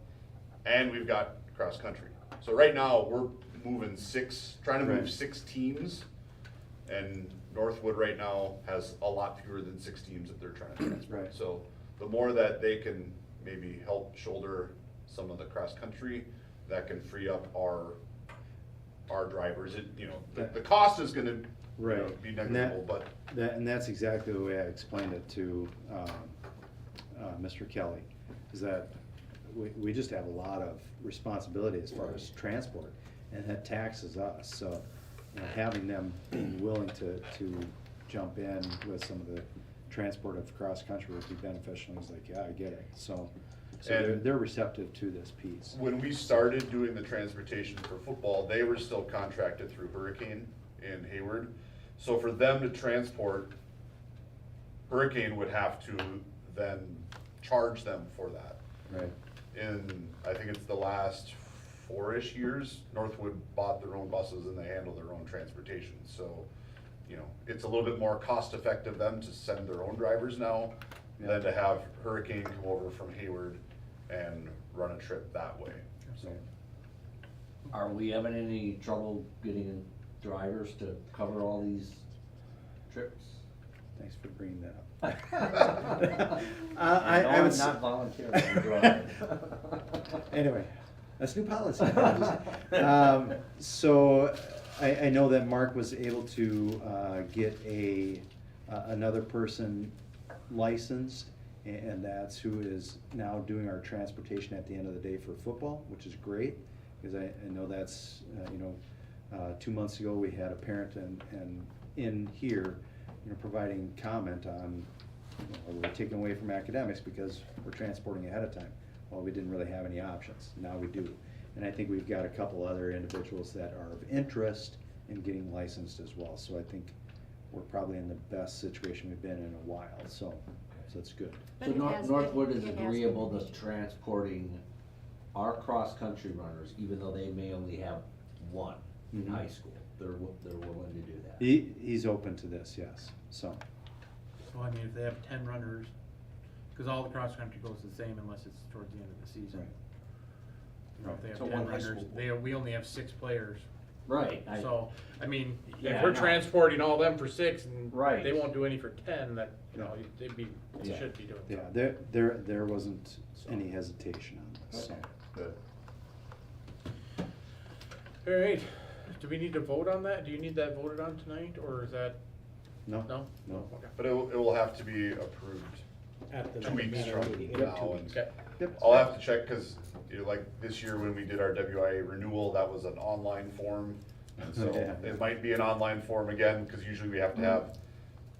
and we've got cross country. So right now, we're trying to move Right. 6 teams, and Northwood right now has a lot fewer than 6 teams that they're trying to transport. Right. So the more that they can maybe help shoulder some of the cross country, that can free up our our drivers. It, you know, the cost is gonna, you know, Right. be And negligible, but and that's exactly the way I explained it to Mr. Kelly, is that we just have a lot of responsibility as far as transport, and that taxes us, so, you know, having them being willing to jump in with some of the transport of cross-country would be beneficial. He's like, yeah, I get it, so And- they're receptive to this piece. when we started doing the transportation for football, they were still contracted through Hurricane in Hayward. So for them to transport, Hurricane would have to then charge them for that. Right. In, I think it's the last 4-ish years, Northwood bought their own buses and they handle their own transportation. So, you know, it's a little bit more cost effective them to send their own drivers now than to have Hurricane come over from Hayward and run a trip that way, so. Are we having any trouble getting drivers to cover all these trips? Thanks for bringing that up. I know I would I'm s- not volunteering to drive. Anyway, that's new policy. So I know that Mark was able to get another person licensed, and that's who is now doing our transportation at the end of the day for football, which is great, because I know that's, 2 months ago, we had a parent and in here, providing comment on, we're taking away from academics because we're transporting ahead of time. Well, we didn't really have any options, now we do. And I think we've got a couple other individuals that are of interest in getting licensed as well, so I think we're probably in the best situation we've been in a while, so it's good. So But it has- Northwood is it has been agreeable an to issue. transporting our cross-country runners, even though they may only have one in Mhm. high school. They're willing to do that. He's open to this, yes, so. So I mean, if they have 10 runners, because all the cross-country goes the same unless it's towards the end of the season. Right. You know, if they have So 10 one high runners, school. we only have 6 players. Right. So, I mean, Yeah, if we're I know. transporting all them for 6 and Right. they won't do any for 10, that, you know, Yeah. they Yeah. should be doing Yeah, something. there wasn't any hesitation on this, so. Okay. Good. All right, do we need to vote on that? Do you need that voted on tonight, or is that, No? no? No. Okay. But it will have to be approved At the 2 weeks next from meeting. now. Two and weeks. Okay. Yep. I'll have to check, cause like this year when we did our WIA renewal, that was an online form. And so Yeah. it might be an online form again, cause usually we have to have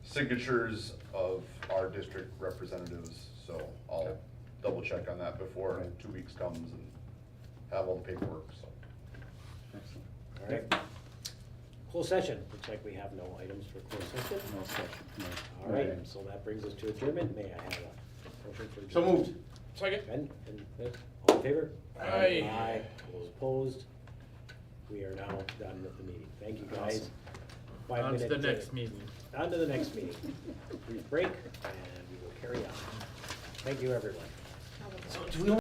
signatures of our district representatives. So I'll Okay. double check on that before Okay. 2 weeks comes and have all the paperwork, so. Excellent. All right. Closed session, looks like we have no items for closed session. No session, no. All right, so that brings us to adjournment. May I have a motion for adjournment? So moved. Second? Ben, and all in favor? Aye. Aye, all opposed. We are now done with the meeting. Thank you, guys. Awesome. 5 On to the minute, next meeting. On to the next meeting. Brief break, and we will carry on. Thank you, everyone. So do we